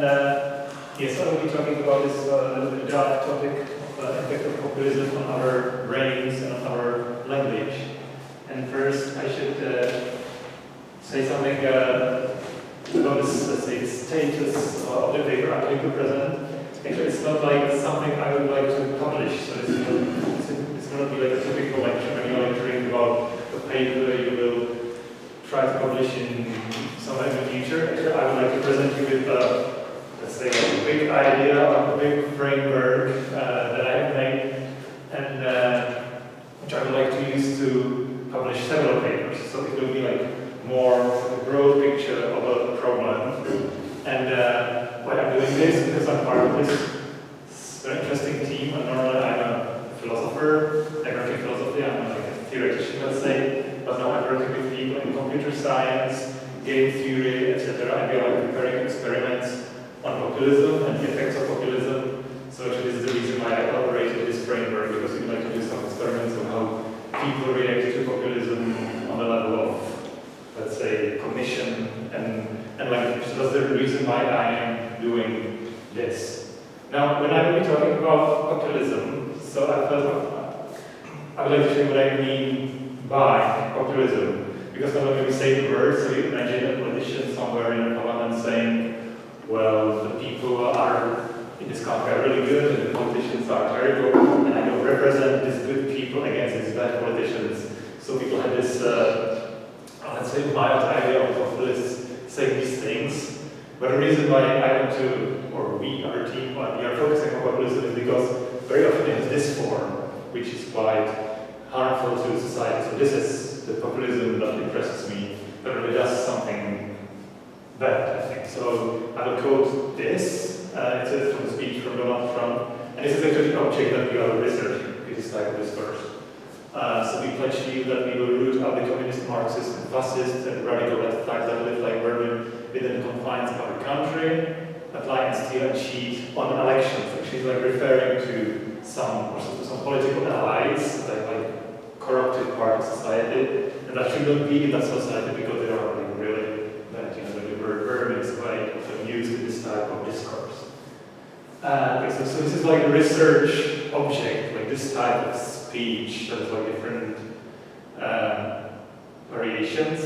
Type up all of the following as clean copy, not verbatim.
Yes, I will be talking about this little bit dark topic of impact of populism on our brains and on our language. And first, I should say something about this, let's say, status of the paper I'm going to present. Actually, it's not like something I would like to publish, so it's going to be like a typical lecture when you're lecturing about a paper you will try to publish in somewhere in the future. Actually, I would like to present you with, let's say, like a big idea, a big framework that I have made, and which I would like to use to publish several papers. So it will be like more a broad picture of a problem. And why I'm doing this because I'm part of this very interesting team. And normally I'm a philosopher, I work in philosophy, I'm like a theoretician, let's say, but now I'm working with people in computer science, game theory, etc. And we are like preparing experiments on populism and the effects of populism. So actually this is the reason why I elaborated this framework, because we'd like to do some experiments on how people react to populism on the level of, let's say, cognition and language. So that's the reason why I am doing this. Now, when I will be talking about populism, so I thought I would like to show you what I mean by populism. Because not only we say the word, so you imagine a politician somewhere in a parliament saying, well, the people are in this country are really good and the politicians are terrible, and I don't represent these good people against these bad politicians. So people have this, let's say, mild idea of populists saying these things. But the reason why I want to, or we, our team, we are focusing on populism is because very often it has this form, which is quite harmful to society. So this is the populism that impresses me, that really does something bad, I think. So I will quote this. It's from a speech from Donald Trump, and this is actually the object that we are researching with this type of discourse. So we pledge to you that we will root out the communist, Marxist, and fascist and radical types that live like vermin within the confines of our country, that lie and steal and cheat on elections. Actually, like referring to some political allies that like corrupted part of society, and that should not be in that society because they are like really bad. You know, the word vermin is quite often used in this type of discourse. So this is like a research object, like this type of speech that is like different variations.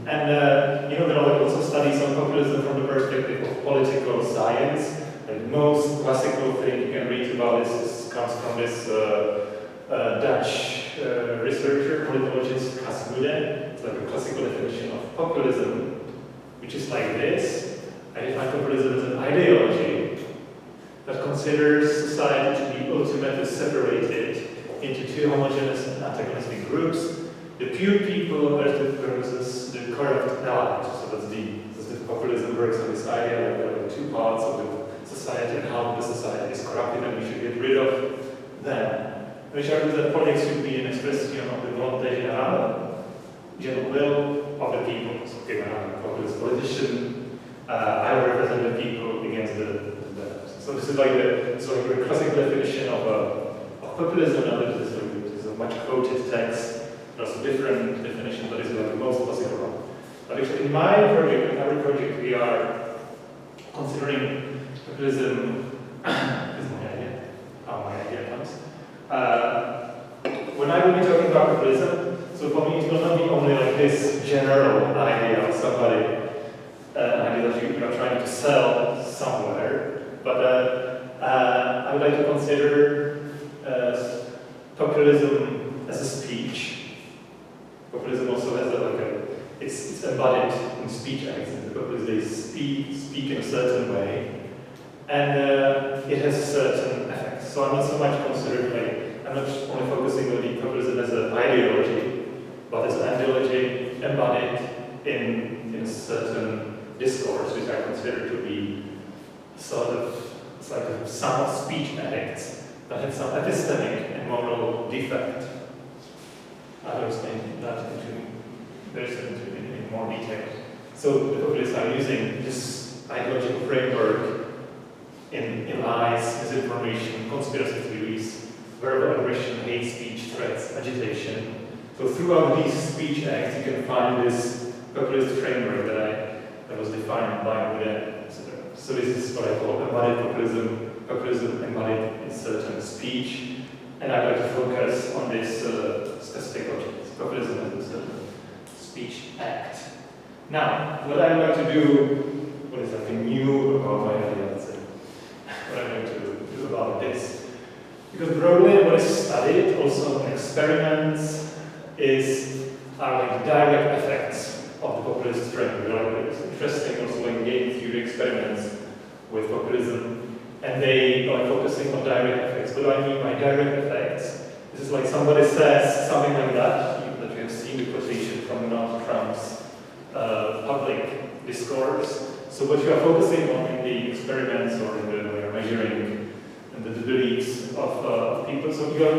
And you know, there are like also studies on populism from the perspective of political science. Like the most classical thing you can read about this comes from this Dutch researcher, politologist Kasmude. It's like a classical definition of populism, which is like this. I define populism as an ideology that considers society to be ultimately separated into two homogeneous and antagonistic groups, the pure people versus the corrupt allies. So that's the populism works on this idea that there are two parts of the society and how the society is corrupted and we should get rid of them. Which argues that politics should be an expression of the volonté générale, general will of the people. So okay, when I'm a populist politician, I will represent the people against the so this is like a classical definition of populism, and this is a much quoted text. There's a different definition, but this is like the most classical one. But actually in my project, in our project, we are considering populism is my idea, how my idea comes. When I will be talking about populism, so for me it will not be only like this general idea of somebody, idea that you are trying to sell somewhere, but I would like to consider populism as a speech. Populism also has it's embodied in speech acts. The populists, they speak in a certain way, and it has certain effects. So I'm not so much considering, like, I'm not only focusing on the populism as an ideology, but as an ideology embodied in a certain discourse, which I consider to be sort of, it's like a sum of speech acts that have some epistemic and moral defect. I will explain that in more detail. So the populists are using this ideological framework in lies, misinformation, conspiracy theories, verbal aggression, hate speech, threats, agitation. So throughout these speech acts, you can find this populist framework that was defined by Mude So this is what I call embodied populism embodied in certain speech, and I'd like to focus on this specific object, populism as a certain speech act. Now, what I'd like to do, what is something new about my idea, let's say, what I'm going to do about this. Because broadly what is studied also in experiments are like direct effects of the populist trend. It's interesting also like game theory experiments with populism, and they are focusing on direct effects. What do I mean by direct effects? This is like somebody says something like that you have seen the quotation from Donald Trump's public discourse. So what you are focusing on in the experiments or in the when you're measuring the beliefs of people, so you are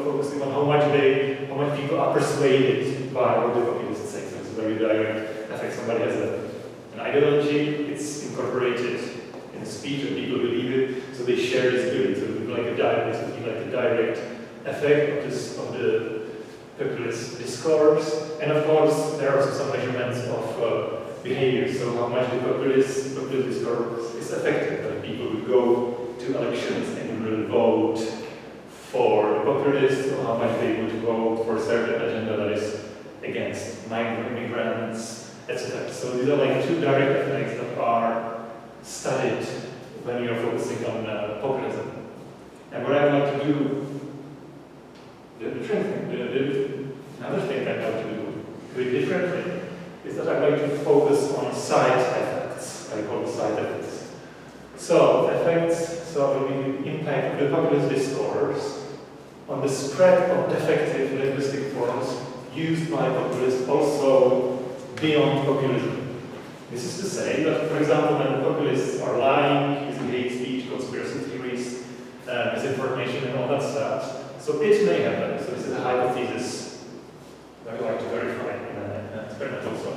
focusing on how much people are persuaded by what the populists say. So it's a very direct effect. Somebody has an ideology, it's incorporated in a speech, and people believe it, so they share this belief. So it would be like a direct effect of the populist discourse. And of course, there are also some measurements of behavior. So how much the populist discourse is affected by people who go to elections and will vote for the populists, or how much they would vote for a certain agenda that is against migrant immigrants, etc. So these are like two direct effects that are studied when you're focusing on populism. And what I'd like to do, another thing I'd like to do very differently is that I'd like to focus on side effects. I call them side effects. So effects, so will be the impact of the populist discourse on the spread of defective linguistic forms used by populists also beyond populism. This is to say that, for example, when the populists are lying, using hate speech, conspiracy theories, misinformation and all that stuff, so it may happen, so this is a hypothesis that I like to verify in an experiment also.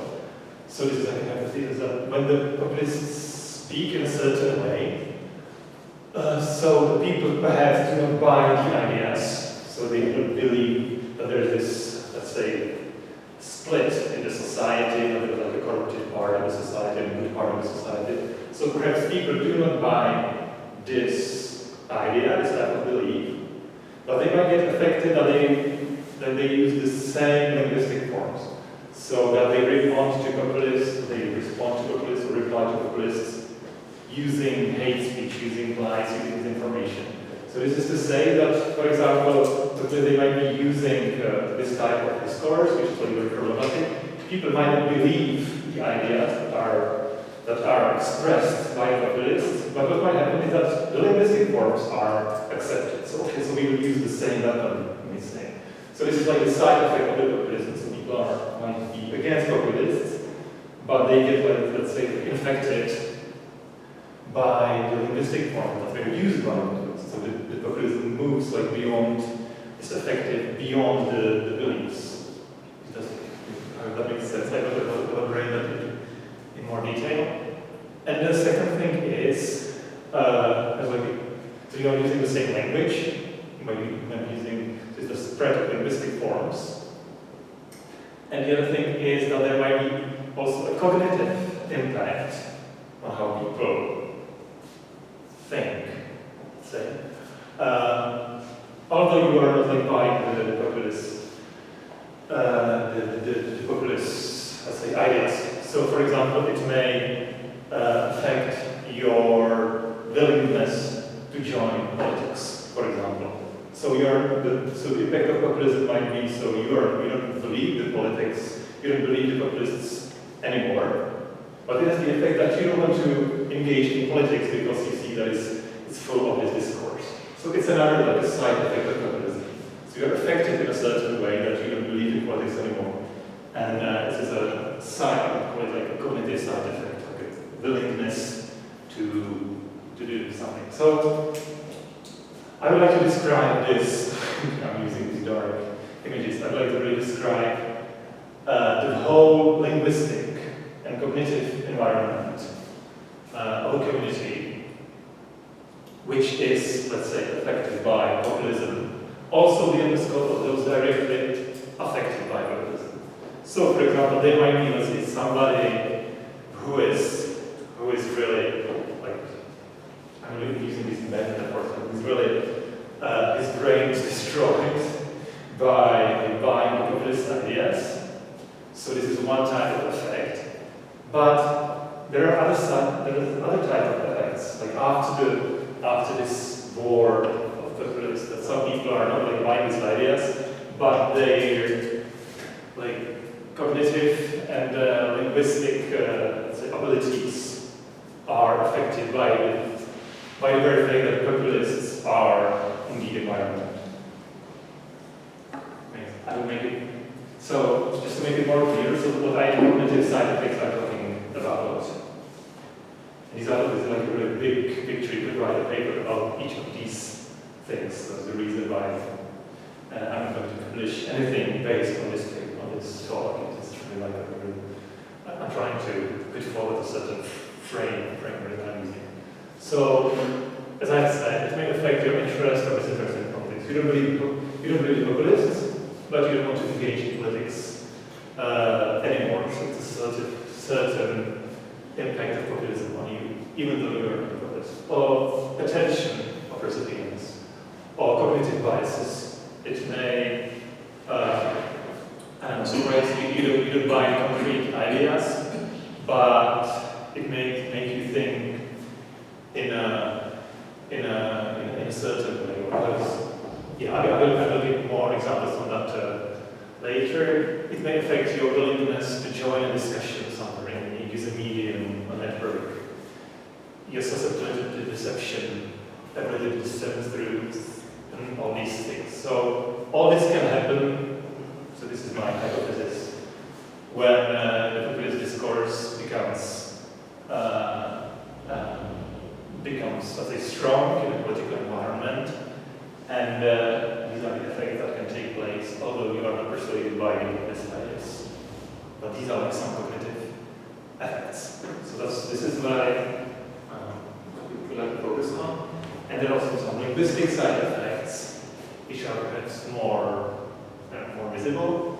So this is a hypothesis that when the populists speak in a certain way, so the people perhaps do not buy the ideas, so they don't believe that there is this, let's say, split in the society, that there is like a corrupted part of the society and a good part of the society. So perhaps people do not buy this idea, this type of belief, but they might get affected that they use the same linguistic forms. So that they respond to populists, or reply to populists using hate speech, using lies, using disinformation. So this is to say that, for example, they might be using this type of discourse, which is very problematic. People might not believe the ideas that are expressed by populists, but what might happen is that the linguistic forms are accepted. So okay, so we will use the same weapon in this thing. So this is like the side effect of the populism. So people might be against populists, but they get, like, let's say, infected by the linguistic form that they're used by populists. So the populism moves like beyond, it's effective beyond the beliefs. I hope that makes sense. I will elaborate that in more detail. And the second thing is, so you are using the same language, you might be using the spread of linguistic forms. And the other thing is that there might be also a cognitive impact on how people think, say. Although you are not like buying the populist, the populist, let's say, ideas. So, for example, it may affect your willingness to join politics, for example. So the impact of populism might be, so you don't believe the politics, you don't believe the populists anymore. But it has the effect that you don't want to engage in politics because you see that it's full of this discourse. So it's another like a side effect of populism. So you're affected in a certain way that you don't believe in politics anymore. And this is a side, I call it like a cognitive side effect, like a willingness to do something. So I would like to describe this, I'm using these dark images, I'd like to really describe the whole linguistic and cognitive environment of a community which is, let's say, affected by populism, also within the scope of those directly affected by populism. So, for example, there might be, let's say, somebody who is really there are other type of effects, like after this war of populists, that some people are not like buying these ideas, but their like cognitive and linguistic say, abilities are affected by the very fact that populists are in the environment. I will make it so just to make it more clear. So what cognitive side effects I'm talking about. These are like a really big picture. You could write a paper about each of these things. That's the reason why I'm going to publish anything based on this paper, on this talk. It's really like I'm trying to put forward a certain framework that I'm using. So, as I said, it may affect your interest or disinterest in politics. You don't believe in populists, but you don't want to engage in politics anymore. So it's a certain impact of populism on you, even though you're not a populist. Or attention of recipients, or cognitive biases. It may, you don't buy concrete ideas, but it may make you think in a certain way. I will give more examples on that later. It may affect your willingness to join a discussion somewhere, and you use a medium, a network. You're susceptible to deception, ability to discern truth, and all these things. So all this can happen. So this is my hypothesis. When the populist discourse becomes, let's say, strong in a political environment, and these are the effects that can take place, although you are not persuaded by populist ideas. But these are like some cognitive effects. So this is what I would like to focus on. And then also some linguistic side effects, which are perhaps more visible.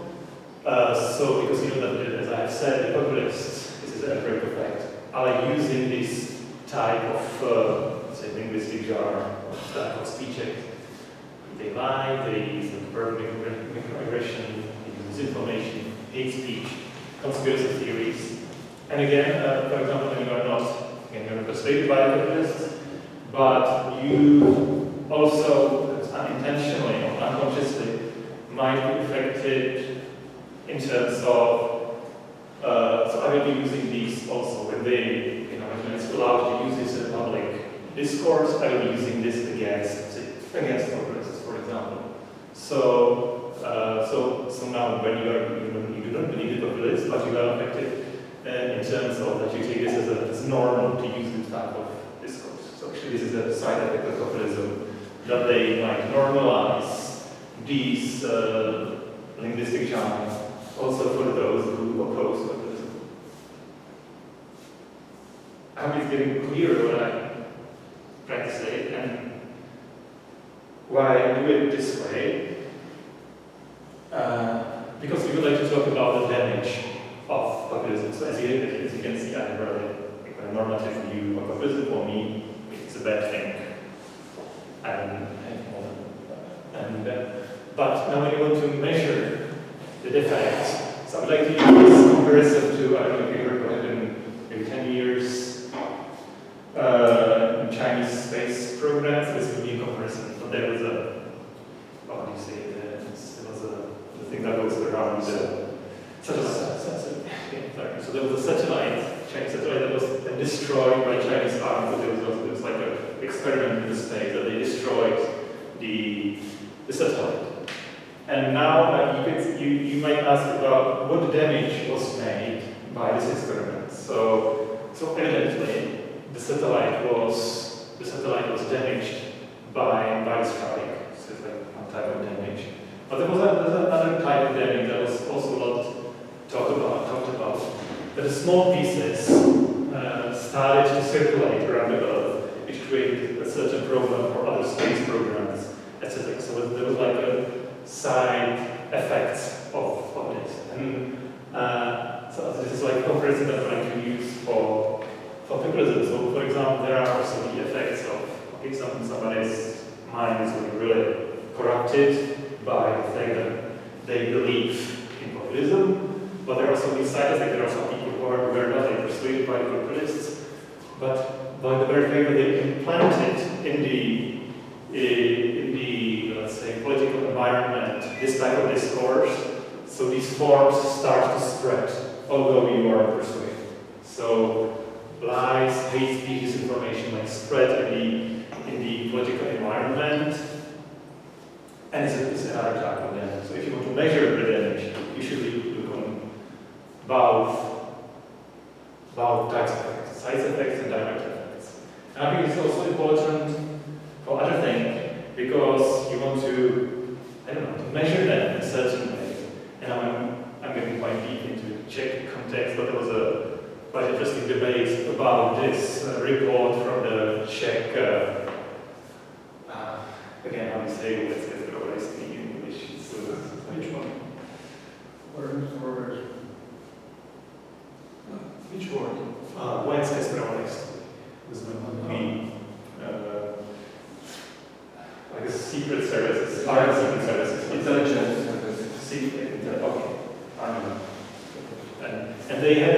So because you know that, as I have said, the populists, this is an empiric effect, are using this type of, say, linguistic jargon, type of speech act. They lie, they use microaggression, they use misinformation, hate speech, conspiracy theories. And again, for example, when you are not persuaded by the populists, but you also unintentionally or unconsciously might be affected in terms of, so I will be using these also when when it's allowed to use this in a public discourse, I will be using this against populists, for example. So now when you do not believe in populists, but you are affected in terms of that you take this as normal to use this type of discourse. So actually this is a side effect of populism, that they might normalize these linguistic jargon also for those who oppose populism. I hope it's getting clearer what I'm trying to say and why I do it this way. Because we would like to talk about the damage of populism. So as you can see, I have a normative view of populism. For me, it's a bad thing. But now when you want to measure the defects, so I would like to use this comparison to, I don't know if you heard about it in maybe 10 years in Chinese space programs. This would be a comparison. But there was how do you say it? There was the thing that goes around the satellite. So there was a satellite, Chinese satellite, that was destroyed by Chinese army. So there was like an experiment in the space that they destroyed the satellite. And now you might ask about what damage was made by this experiment. So evidently the satellite was damaged by the strike. So it's like one type of damage. But there's another type of damage that was also a lot talked about. That the small pieces started to circulate around the Earth, which created a certain problem for other space programs, etc. So there was like a side effects of this. And so this is like a comparison that I can use for populism. So for example, there are also the effects of somebody's mind is really corrupted by the fact that they believe in populism, but there are also these side effects. There are some people who were not like, persuaded by the populists, but by the very fact that they implanted in the let's say political environment this type of discourse. So these forms start to spread, although you are persuaded. So lies, hate speech, disinformation like spread in the political environment, and it's another type of damage. So if you want to measure the damage, you should look on both types of effects, side effects and direct effects. And I think it's also important for other things because you want to, I don't know, to measure them in a certain way. And I'm getting quite deep into Czech context, but there was a quite interesting debate about this report from the Czech, again, how do you say, let's get what I speak in English. So, which one? Which word? Vojenské zpravodajství. Like a secret services, secret services, intelligence services, okay, I don't know. And they had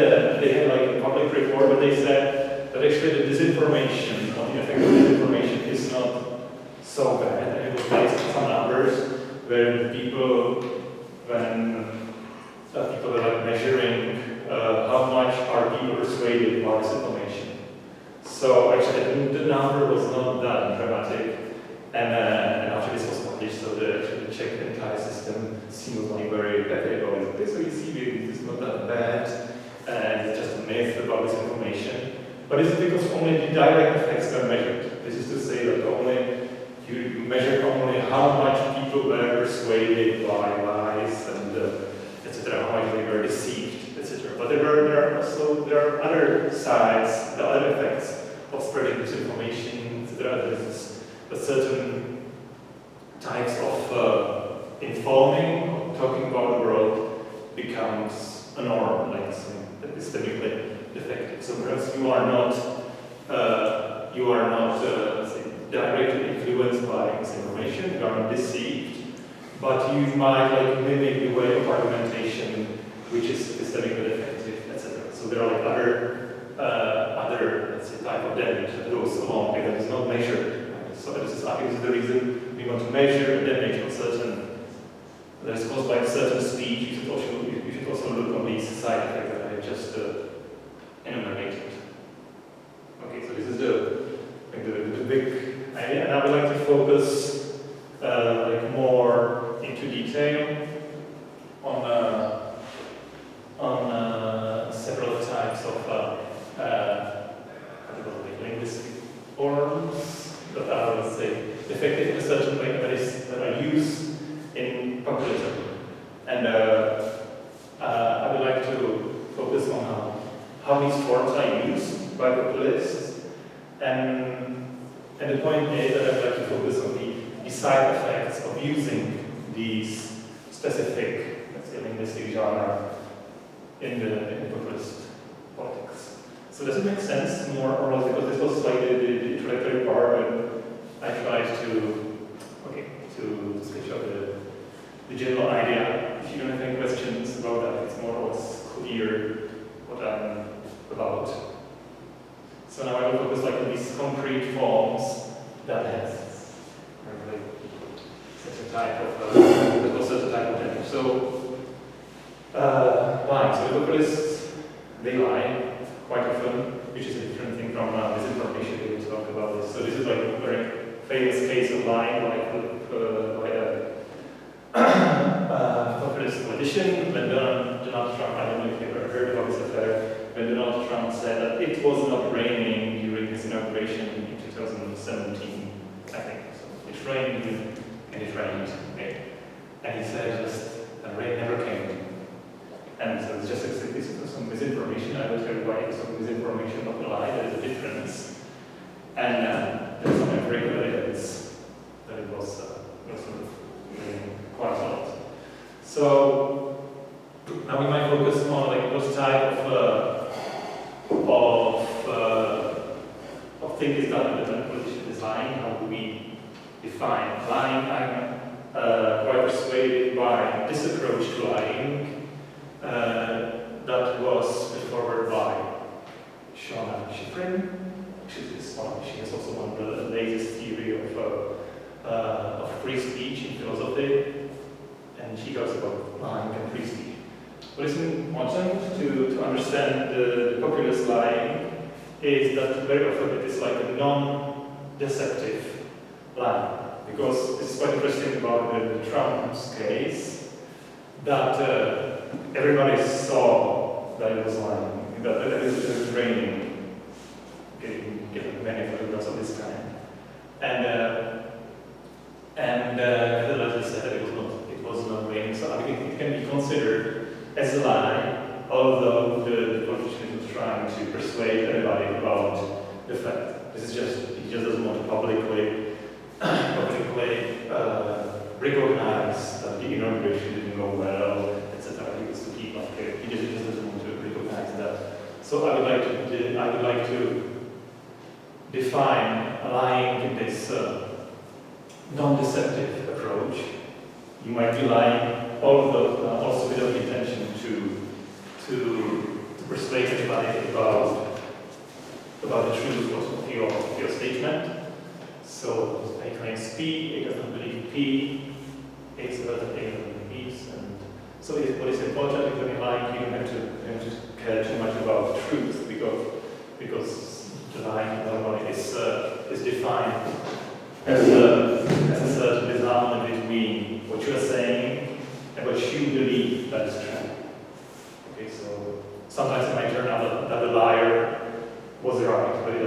like a public report where they said that actually the disinformation, or the effect of disinformation is not so bad, and it was based on some numbers where people were like measuring how much are people persuaded by this information. So actually the number was not that dramatic, and after this was published, so the Czech entire system seemed like very happy about it. So you see, it's not that bad, and it's just a myth about this information. But it's because only the direct effects were measured. This is to say that you measure only how much people were persuaded by lies and etc., how much they were deceived, etc. But there are other sides, the other effects of spreading misinformation, etc. There's a certain types of informing or talking about the world becomes a norm, like epistemically effective. So perhaps you are not let's say, directly influenced by misinformation, you are not deceived, but you might like mimic the way of argumentation which is epistemically effective, etc. So there are like other let's say type of damage that goes along and that is not measured. So this is the reason we want to measure damage of certain that is caused by certain speech. You should also look on these side effects that I just enumerated. Okay, so this is the big idea, and I would like to focus like more into detail on several types of linguistic forms that are, let's say, effective in a certain way that are used in populism. And I would like to focus on how these forms are used by populists. And the point is that I'd like to focus on the side effects of using these specific, let's say, linguistic genre in the populist politics. So does it make sense more or less? Because this was like the introductory part, and I tried to sketch out the general idea. If you don't have any questions about that, it's more or less clear what I'm about. So now I will focus like on these concrete forms that has such a type of damage. So lying. So the populists, they lie quite often, which is a different thing from misinformation. We will talk about this. So this is like a very famous case of lying, like by a populist politician, when Donald Trump, I don't know if you've ever heard about this affair, when Donald Trump said that it was not raining during his inauguration in 2017, I think. So it rained and it rained. Okay. And he said just the rain never came. And so it's just this is some misinformation. I will tell you why it's some misinformation, not a lie. There is a difference. And there's some empirical evidence that it was sort of quite a lot. So now we might focus on like what type of thing is done in the politician is lying. How do we define lying? I'm quite persuaded by this approach to lying that was put forward Shona Shifrin. She has also one of the latest theory of free speech in philosophy, and she talks about lying and free speech. What is important to understand the populist lying is that very often it is like a non-deceptive lying. Because this is quite interesting about the Trump's case, that everybody saw that it was lying, that it was raining, getting many photographs of this kind. And nevertheless they said that it was not raining, so I think it can be considered as a lie, although the politician was trying to persuade everybody about the fact. This is just, he just doesn't want to publicly recognize that the inauguration didn't go well, etc. He wants to keep like he just doesn't want to recognize that. So I would like to define lying in this non-deceptive approach. You might be lying, although also without the intention to persuade anybody about the truth of your statement. So A claims P, A does not believe P, A is about A does not believe P. And so what is important is when you lie, you don't have to care too much about the truth, because the lying normally is defined as a certain disharmony between what you are saying and what you believe that is true. Okay, so sometimes it might turn out that the liar was right, but it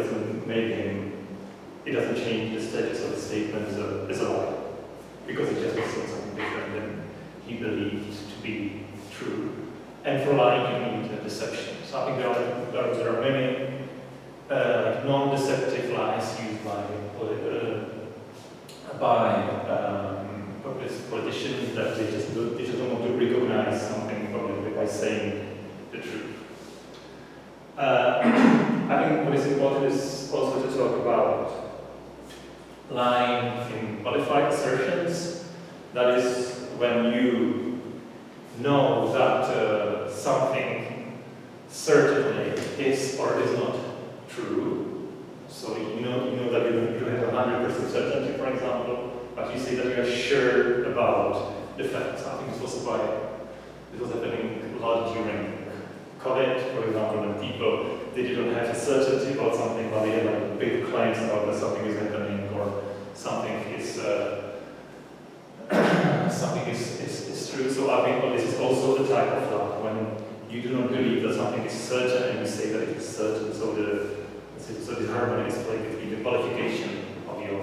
doesn't change the status of the statement as a lie, because it just means something different than he believed to be true. And for lying, you need deception. So I think there are many non-deceptive lies used by populist politicians that they just don't want to recognize something publicly by saying the truth. I think what is important is also to talk about lying in qualified assertions. That is when you know that something certainly is or is not true. So you know that you don't have 100% certainty, for example, but you say that you are sure about the facts. I think this was happening a lot during COVID, for example, when people they didn't have a certainty about something, but they had like big claims about that something is happening or something is true. So I think this is also the type of lie when you do not believe that something is certain and you say that it is certain. So the harmony is played between the qualification of your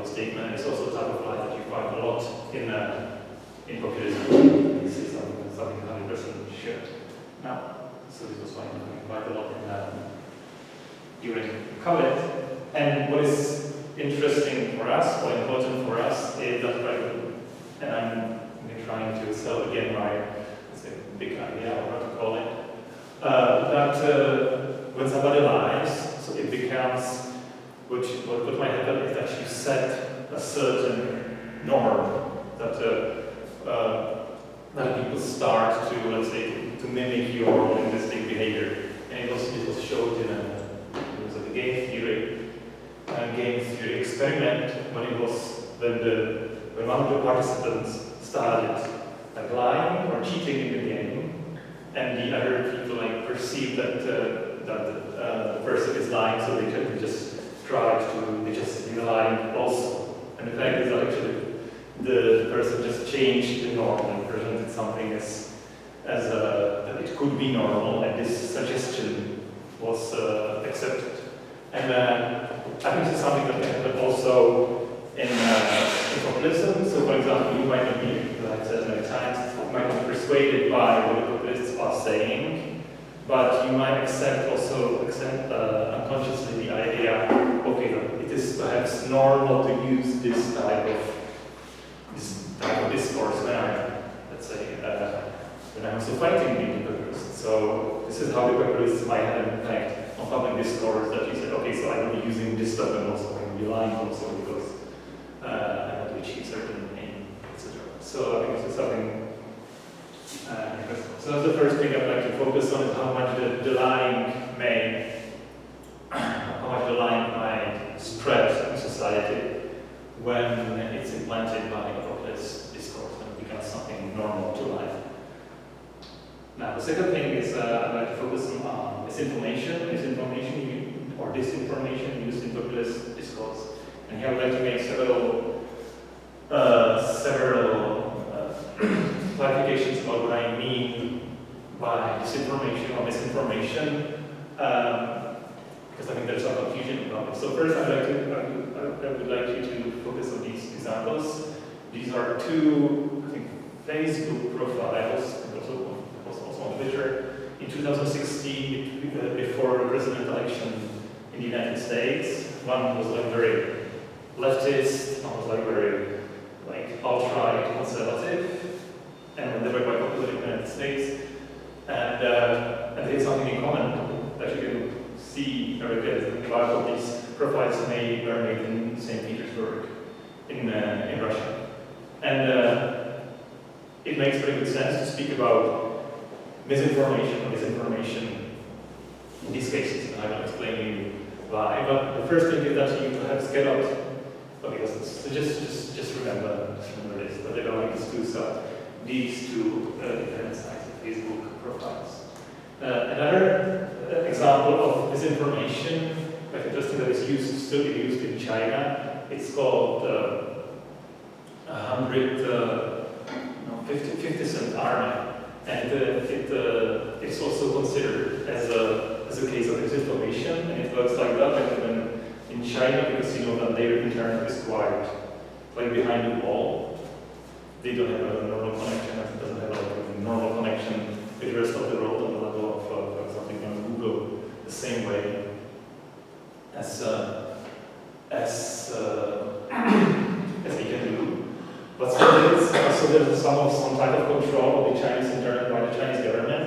statement. It's also a type of lie that you find a lot in populism. You say something 100% sure. Now, so this was quite a lot during COVID. And what is interesting for us, or important for us, is that, and I'm trying to sell again my big idea, or what to call it, that when somebody lies, so it becomes, what might happen is that you set a certain norm that people start to, let's say, to mimic your linguistic behavior. And it was showed in a game theory experiment when one of the participants started lying or cheating in the game, and the other people perceive that the person is lying, so they just be lying also. And the fact is that actually the person just changed the norm and presented something as that it could be normal, and this suggestion was accepted. And I think this is something that can happen also in populism. So, for example, you might not be, like I said many times, you might not be persuaded by what the populists are saying, but you might accept unconsciously the idea, okay, it is perhaps normal to use this type of discourse when I'm also fighting the populists. So this is how the populists might have an effect on public discourse, that you say, okay, so I will be using this weapon also, I will be lying also because I want to achieve certain aim, etc. So I think this is something interesting. So that's the first thing I'd like to focus on, is how much the lying may The second thing is I'd like to focus on misinformation or disinformation used in populist discourse. And here I'd like to make several clarifications about what I mean by disinformation or misinformation, because I think there's some confusion about it. So first, I would like you to focus on these examples. These are two, I think, Facebook profiles, also on Twitter, in 2016, before the president election in the United States. One was like very leftist, one was like very alt-right conservative, and they were quite popular in the United States. And they had something in common that you can see very good. A lot of these profiles were made in St. Petersburg, in Russia. And it makes very good sense to speak about misinformation or disinformation in these cases, and I will explain to you why. But the first thing is that you perhaps cannot, because just remember this, that there are these two different sides of Facebook profiles. Another example of misinformation, quite interesting, that is still used in China. It's called 50 cent army, and it's also considered as a case of disinformation, and it works like that. And in China, because you know that their internet is quite like behind the wall, they don't have a normal connection. It doesn't have a normal connection with the rest of the world on the level of something on Google, the same way as we can do. But so there's some type of control of the Chinese internet by the Chinese government,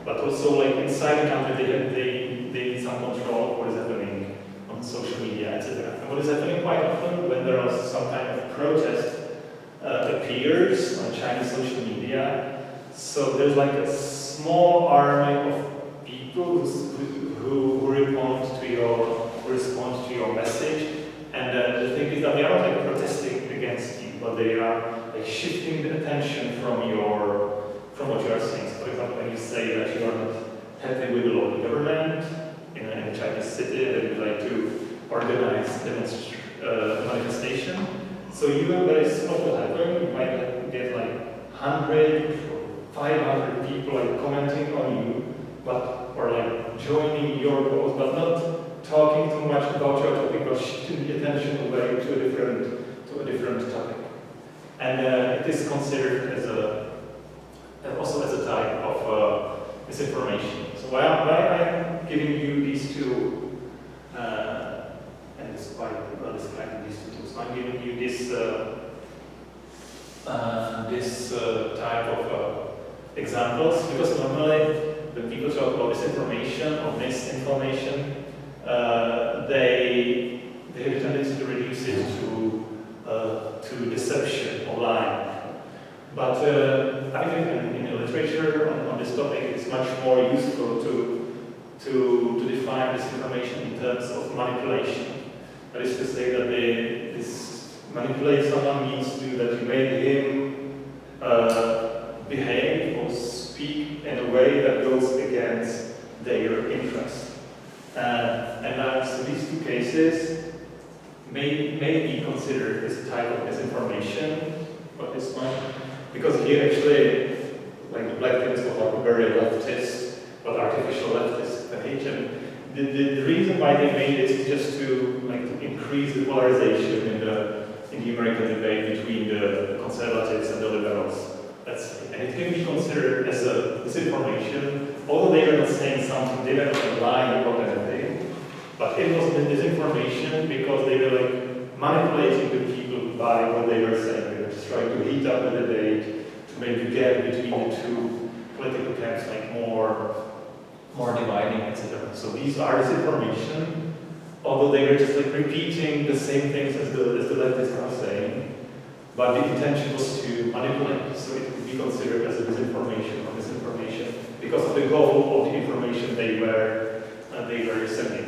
but also like inside the country they need some control of what is happening on social media, etc. And what is happening quite often when there is some kind of protest appears on Chinese social media. So there's like a small army of people who respond to your message, and the thing is that they are not like protesting against you, but they are like shifting the attention from what you are saying. So for example, when you say that you are not happy with the local government in a Chinese city, that you would like to organize manifestation. So that is what will happen. You might get like 100 or 500 people like commenting on you, or like joining your cause, but not talking too much about your topic, but shifting the attention away to a different topic. And it is considered also as a type of misinformation. So why I'm giving you these two, and it's quite well described in these two tools. So I'm giving you this type of examples, because normally when people talk about disinformation or misinformation, they have a tendency to reduce it to deception or lying. But I think in the literature on this topic, it's much more useful to define disinformation in terms of manipulation. That is to say that this manipulate someone means that you made him behave or speak in a way that goes against their interest. So these two cases may be considered as a type of misinformation, but this one, because here actually, like the black thing is like a very leftist, but artificial leftist page, and the reason why they made it is just to increase the polarization in the American debate between the conservatives and the liberals. And it can be considered as a disinformation, although they were not saying something, they were not lying about anything, but it was disinformation because they were manipulating the people by what they were saying. They were just trying to heat up the debate, to make the gap between the two political camps more dividing, etc. So these are disinformation, although they were just repeating the same things as the leftists are saying, but the intention was to manipulate, so it could be considered as a disinformation or misinformation because of the goal of the information they were sending.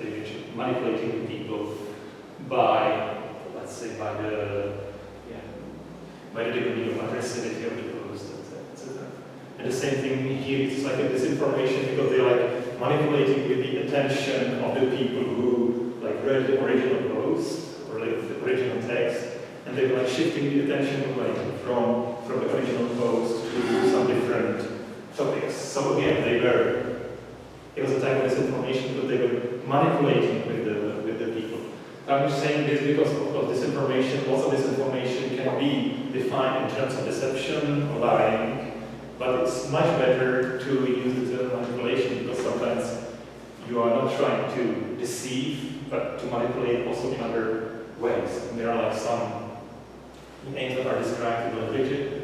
They were manipulating the people by, let's say, by the degree of aggressivity of the post, etc. And And the same thing here, it's like a disinformation because they're like manipulating with the attention of the people who like read the original post or like the original text, and they're like shifting the attention away from the original post to some different topics. So again, it was a type of disinformation because they were manipulating with the people. I'm just saying this because of disinformation. Also, disinformation can be defined in terms of deception or lying, but it's much better to use the term manipulation because sometimes you are not trying to deceive, but to manipulate also in other ways. And there are like some aims that are described in the literature.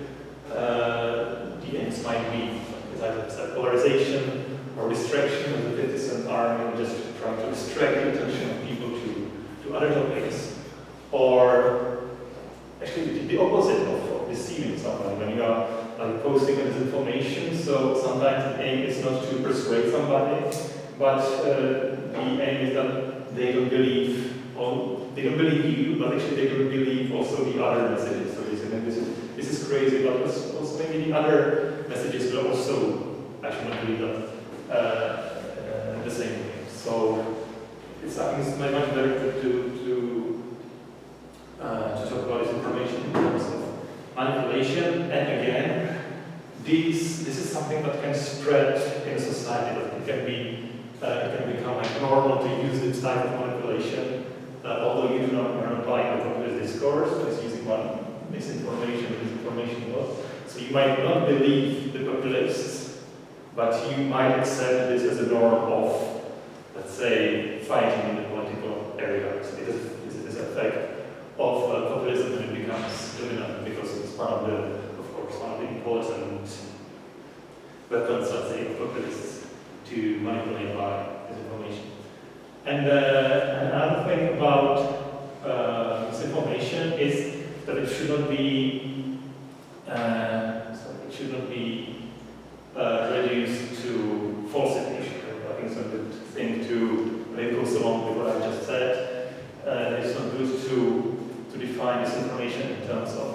The aims might be, as I said, polarization or distraction of the citizen army, just trying to distract the attention of people to other topics, or actually the opposite of deceiving someone. When you are like posting a disinformation, so sometimes the aim is not to persuade somebody, but the aim is that they don't believe you, but actually they don't believe also the other messages. So this is crazy, but also maybe the other messages will also actually not believe that the same way. So I think it's much better to talk about this information in terms of manipulation. And again, this is something that can spread in society. That it can become like normal to use this type of manipulation. Although you are not buying the populist discourse, it's using one misinformation law. So you might not believe the populists, but you might accept this as a norm of, let's say, fighting in the political area. So this is this effect of populism when it becomes dominant, because it's one of the important weapons, let's say, of populists to manipulate by disinformation. And another thing about misinformation is that it should not be reduced to falsity. I think it's a good thing to maybe goes along with what I just said. It's not good to define misinformation in terms of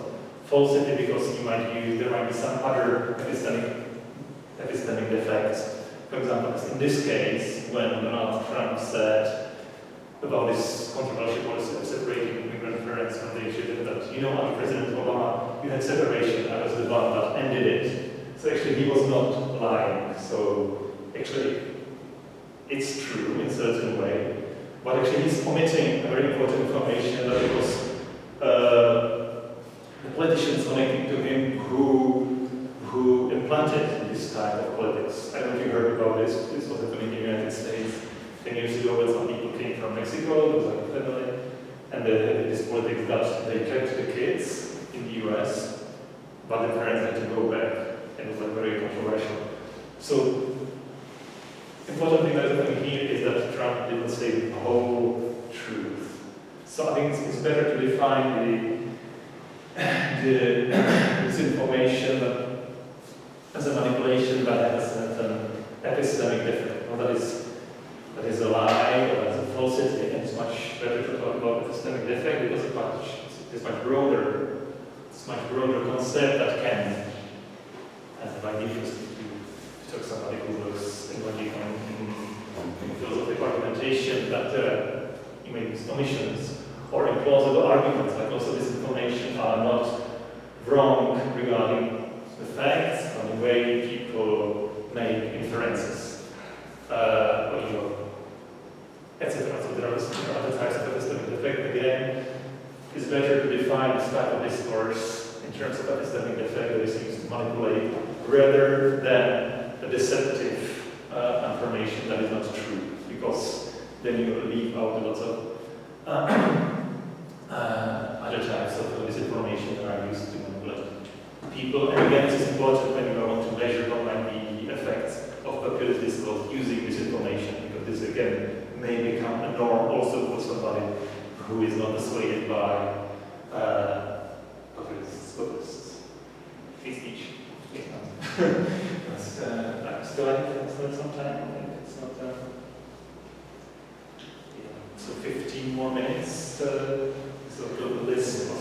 falsity, because there might be some other epistemic defects. For example, in this case, when Donald Trump said about this controversial policy of separating immigrant parents from their children, that, under President Obama, you had separation, I was the one that ended it. So actually, he was not lying. So actually, it's true in a certain way, but actually he's omitting a very important information that it was the politicians connected to him who implanted this type of politics. I don't know if you heard about this. This was happening in the United States 10 years ago when some people came from Mexico, there was like a family, and they had this politics that they kept the kids in the US, but the parents had to go back. It was like very controversial. So, important thing that is happening here is that Trump didn't say the whole truth. So I think it's better to define the misinformation as a manipulation that has an epistemic defect. Well, that is a lie or as a falsity, and it's much better to talk about epistemic defect because it's much broader. It's much broader concept that can, and it might be interesting to talk to somebody who looks in philosophical argumentation that you may use omissions or implausible arguments, like also disinformation, are not wrong regarding the facts and the way people make inferences, etc. So there are other types of epistemic defect. Again, it's better to define this type of discourse in terms of epistemic defect that is used to manipulate, rather than a deceptive information that is not true, because then you leave out lots of other types of disinformation that are used to manipulate people. And again, this is important when you want to measure what might be the effects of populist discourse using disinformation, because this again may become a norm also for somebody who is not persuaded by populists. Free speech. Still some time. I think it's not. So 15 more minutes. So the list of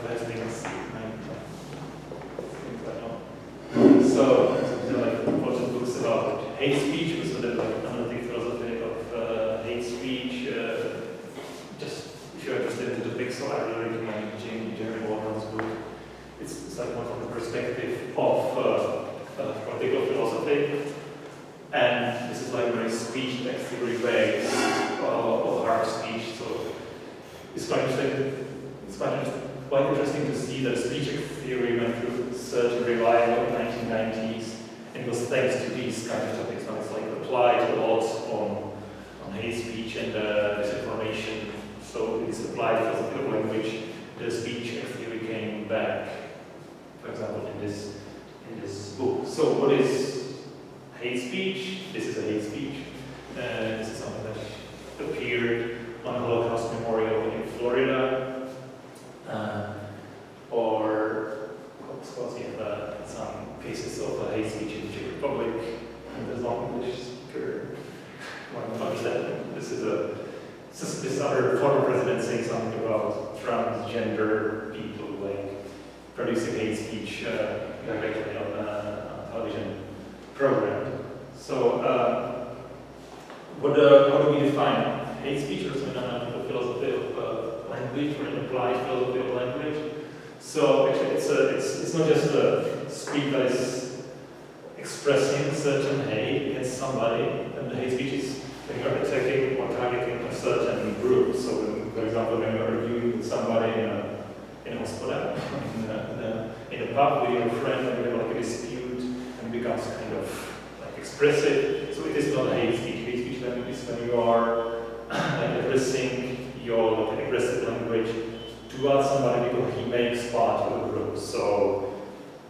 best things I know. quite interesting to see that speech theory went through certain revival in the 1990s, and it was thanks to these kind of topics. Now it's like applied a lot on hate speech and disinformation. So it's applied philosophy of language. The speech theory came back, for example, in this book. So what is hate speech? This is a hate speech. This is something that appeared on the Holocaust Memorial in Florida. Or of course, you have some cases of hate speech in the Czech Republic. And there's not English speaker. This is our former president saying something about transgender people, like producing hate speech directly on a television program. So, how do we define hate speech, or some analytical philosophy of language, or an applied philosophy of language? So actually, it's not just a speech that is expressing certain hate against somebody, and the hate speech is when you're attacking or targeting a certain group. So, for example, when you're arguing with somebody in a hospital, in a pub with your friend, and you have like a dispute, and it becomes kind of like expressive. So it is not a hate speech. Hate speech language is when you are addressing your aggressive language towards somebody because he makes part of the group. So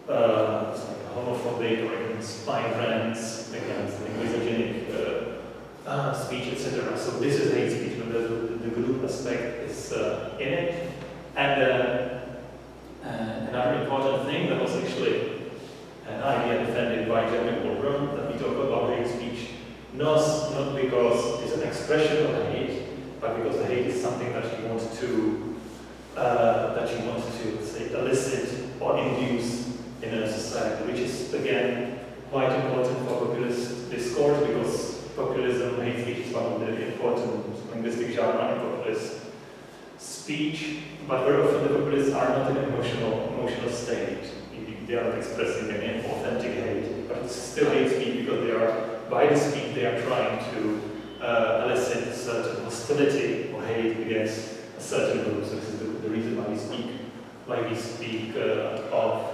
it's like homophobic or against migrants, against misogynic speech, etc. So this is hate speech, but the group aspect is in it. And another important thing that was actually an idea defended by Jeremy Corbyn, that we talk about hate speech not because it's an expression of hate, but because the hate is something that you want to say, elicit or induce in a society, which is again quite important for populist discourse, because populism, hate speech is one of the important linguistic genre in populist speech. But very often the populists are not in an emotional state. They are not expressing any authentic hate, but it's still hate speech because by the speech they are trying to elicit certain hostility or hate against a certain group. So this is the reason why we speak of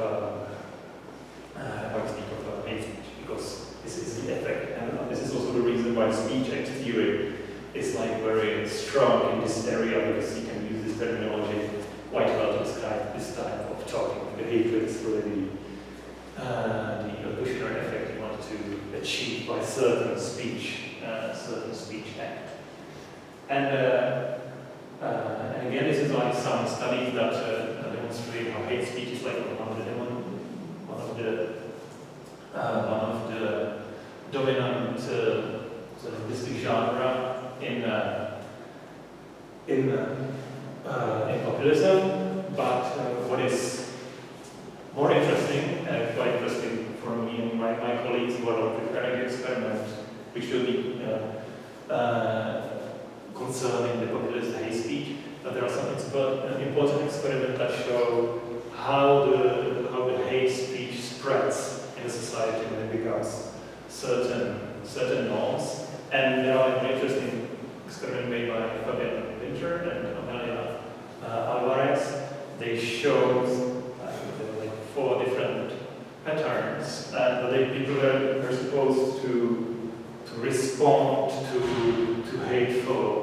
hate speech, because this is the effect, and this is also the reason why speech act theory is like very strong in this area, because you can use this terminology quite well to describe this type of talking. The hatred is really the evolutionary effect you want to achieve by certain speech act. And again, this is like some studies that demonstrate how hate speech is like one of the dominant linguistic genre in populism. But what is more interesting, quite interesting for me and my colleagues who are preparing the experiment, which will be concerning the populist hate speech, that there are some important experiments that show how the hate speech spreads in a society when it becomes certain norms. And there are an interesting experiment made by Fabian Winter and Amelia Alvarez. They showed like 4 different patterns, and people were supposed to respond to hateful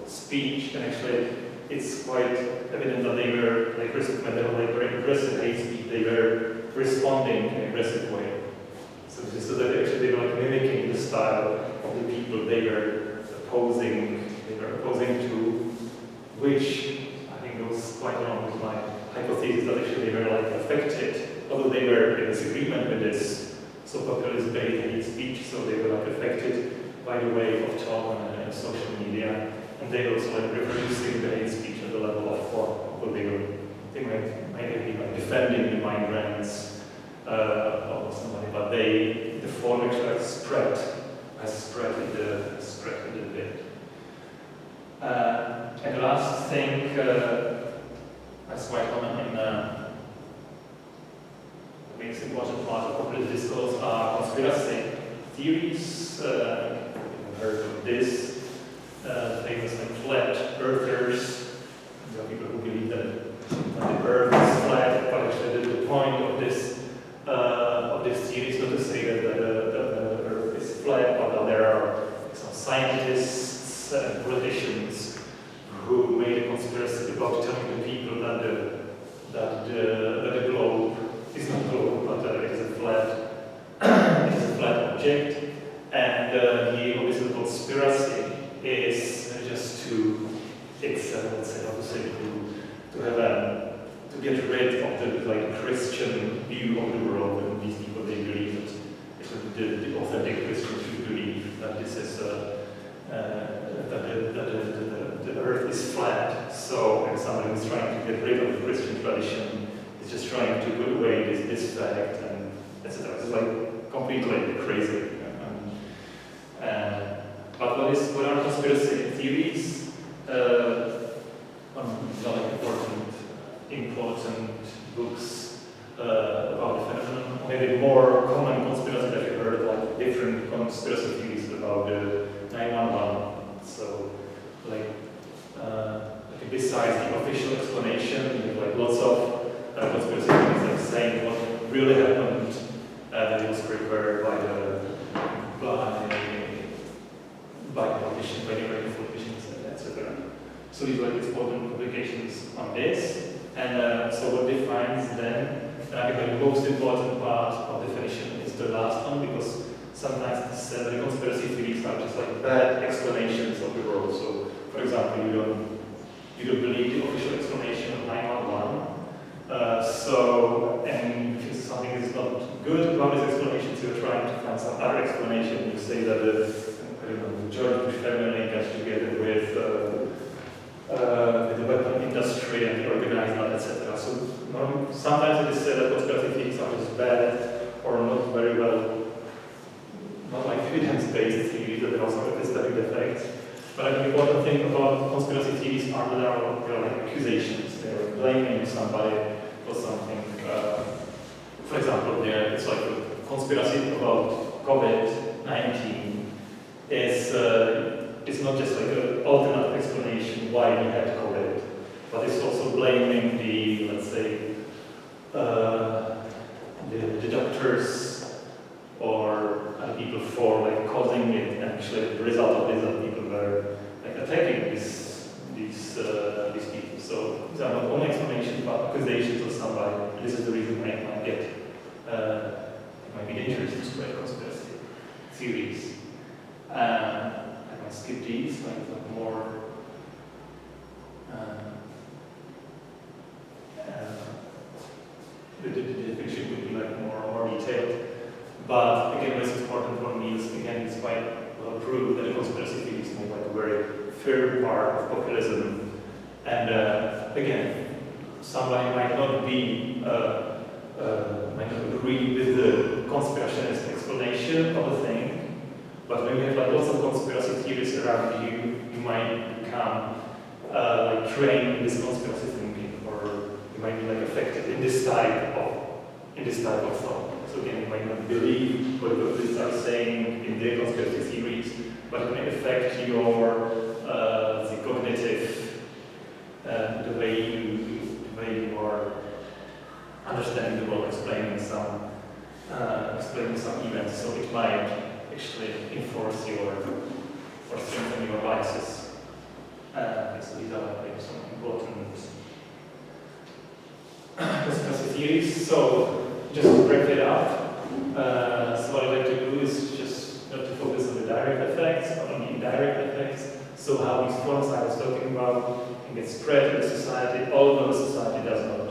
speech, and actually it's quite evident that they were like when they were like very aggressive hate speech, they were responding in an aggressive way. So that actually they were like mimicking the style of the people they were opposing to, which I think goes quite along with my hypothesis that actually they were like affected, although they were in disagreement with this so populist-based hate speech, so they were like affected by the way of talk on social media, and they also like reproducing the hate speech at the level of form. They might be like defending the migrants or somebody, but the form actually has spread a little bit. And the last thing that's quite common in the most important part of populist discourse are conspiracy theories. You've heard of this famous like flat certain politicians who made a conspiracy about telling the people that the globe is not globe, but it is a flat object, and the obviously conspiracy is just to, it's let's say, how to say, to get rid of the Christian view of the world, and these people, they believe that the authentic Christians should believe that this is that the earth is flat. So, and somebody who's trying to get rid of the Christian tradition is just trying to put away this fact, and etc. It's like completely crazy. But what are conspiracy theories? Important books about the phenomenon. Maybe more common conspiracy that you heard, like different conspiracy theories about the 911. So, besides the official explanation, you have like lots of conspiracy theories like saying what really happened, that it was prepared by politicians, by the American politicians, etc. So these are like important publications on this. And so what defines then, and I think the most important part of definition is the last one, because sometimes the conspiracy theories are just like bad explanations of the world. So, for example, you don't believe the official explanation of 911. And if something is not good about this explanation, so you're trying to find some other explanation. You say that the George Bush family got together with the weapon industry and the organized that, etc. So sometimes it is said that conspiracy theories are just bad or not very well, not like evidence-based theories, that there are also epistemic defects. But the important thing about conspiracy theories are that they are like accusations. They are blaming somebody for something. For example, it's like a conspiracy about COVID-19 is not just like an alternate explanation why we had COVID, but it's also blaming the, let's say, the doctors or other people for like causing it, and actually the result of this, that people were like attacking these people. So these are not only explanations but accusations of somebody. And this is the reason why it might get it might be dangerous to spread conspiracy theories. I might skip these, like more the definition would be like more detailed. But again, what's important for me is, again, it's quite well proved that the conspiracy theories is like a very firm part of populism. And again, somebody might not agree with the conspirationist explanation of the thing. But when you have like lots of conspiracy theories around you, you might become like trained in this conspiracy thinking, or you might be like affected in this type of thought. So again, you might not believe what the populists are saying in their conspiracy theories, but it may affect your the cognitive, the way you are understanding the world, explaining some events. So it might actually enforce or strengthen your biases. So these are like some important conspiracy theories. So just to break it up, so what I'd like to do is just not to focus on the direct effects, but on the indirect effects. So how these forms I was talking about can get spread in the society, although the society does not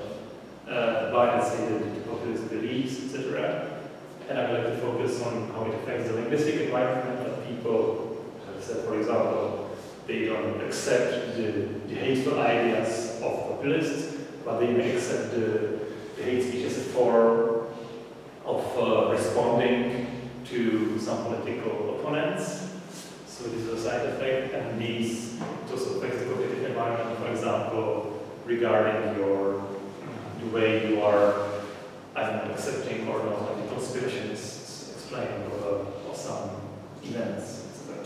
buy, let's say, the populist beliefs, etc. And I would like to focus on how it affects the linguistic environment of people. As I said, for example, they don't accept the hateful ideas of populists, but they may accept the hate speech as a form of responding to some political opponents. So this is a side effect, and these also affect the cognitive environment, for example, regarding the way you are accepting or not like the conspirationists explaining of some events, etc.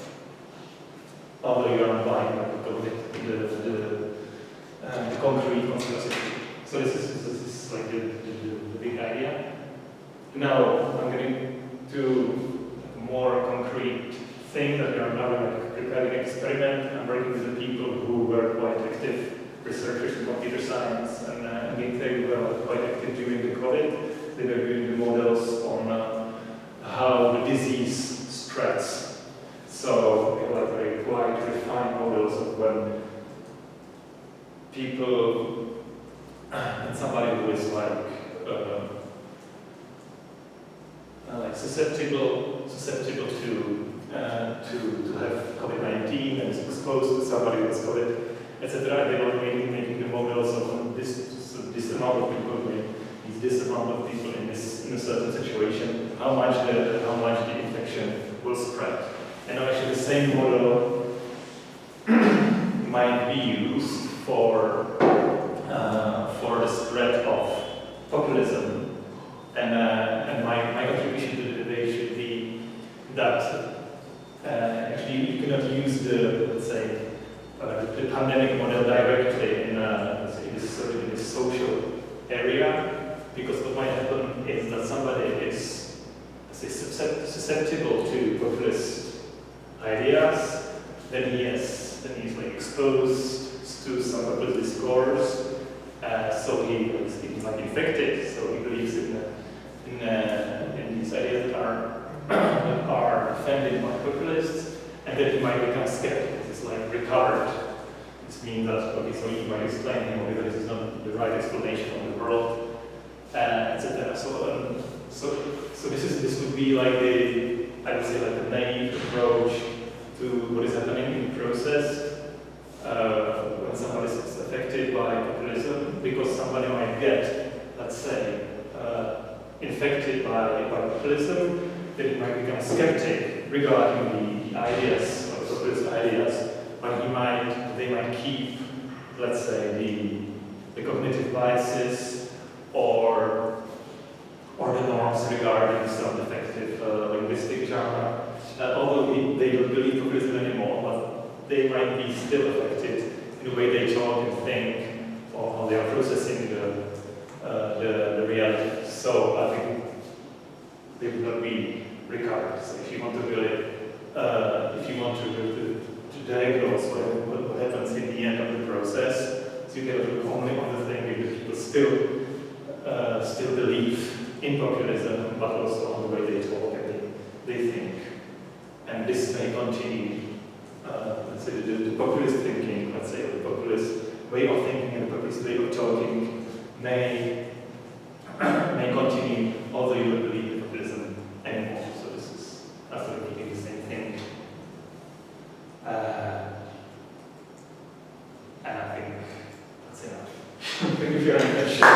Although you are buying like the concrete conspiracy. So this is like the big idea. Now I'm going to more concrete thing that we are now like preparing an experiment. I'm working with the people who were quite active researchers in computer science and they were quite active during the COVID. They were doing the models on how the disease spreads. So they were very quite refined models of when people and somebody who is like susceptible to have COVID-19 and is exposed to somebody with COVID, etc. They were making the models of this amount of people, this amount of people in a certain situation, how much the infection will spread. And actually, the same model might be used for the spread of populism. And my contribution to the debate should be that actually you cannot use the, let's say, the pandemic model directly in this social area, because what might happen is that somebody is, let's say, susceptible to populist ideas, then he's like exposed to some populist discourse, so he's like infected, so he believes in these ideas that are defended by populists, and then he might become skeptic. It's like recovered. This means that, okay, so he might explain, okay, this is not the right explanation of the world, etc. So this would be like I would say like the naive approach to what is happening in the process when somebody is affected by populism, because somebody might get, let's say, infected by populism, then he might become skeptic regarding the ideas, or populist ideas, but they might keep, let's say, the cognitive biases or the norms regarding some effective linguistic genre, although they don't believe populism anymore, but they might be still affected in the way they talk and think, or how they are processing the reality. So I think they will not be recovered. So if you want to really, if you want to diagnose what happens in the end of the process, so you can look only on the thing that people still believe in populism, but also on the way they talk and they think. And this may continue. Let's say the populist thinking, let's say the populist way of thinking and the populist way of talking may continue, although you don't believe in populism anymore. So this is absolutely the same thing. And I think that's enough. Thank you for your attention.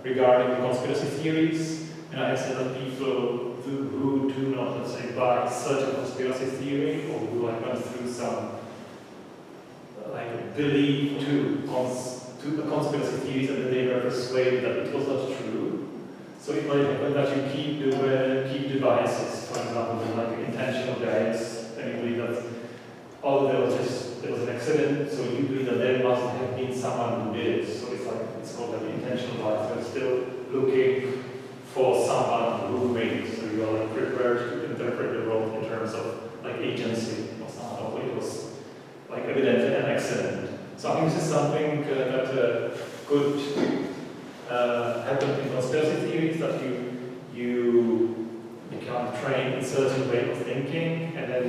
Regarding the conspiracy theories, and I said that people who do not, let's say, buy such a conspiracy theory, or who have gone through some belief to the conspiracy theories, and that they were persuaded that it was not true. So it might happen that you keep the biases, for example, like intentional bias, and you believe that there was an accident, so you believe that there must have been someone who did it. So it's called like intentional bias. You're still looking for someone who made it. So you are like prepared to interpret the world in terms of like agency or somehow it was like evidently an accident. So I think this is something that could happen in conspiracy theories, that you become trained in a certain way of thinking, and then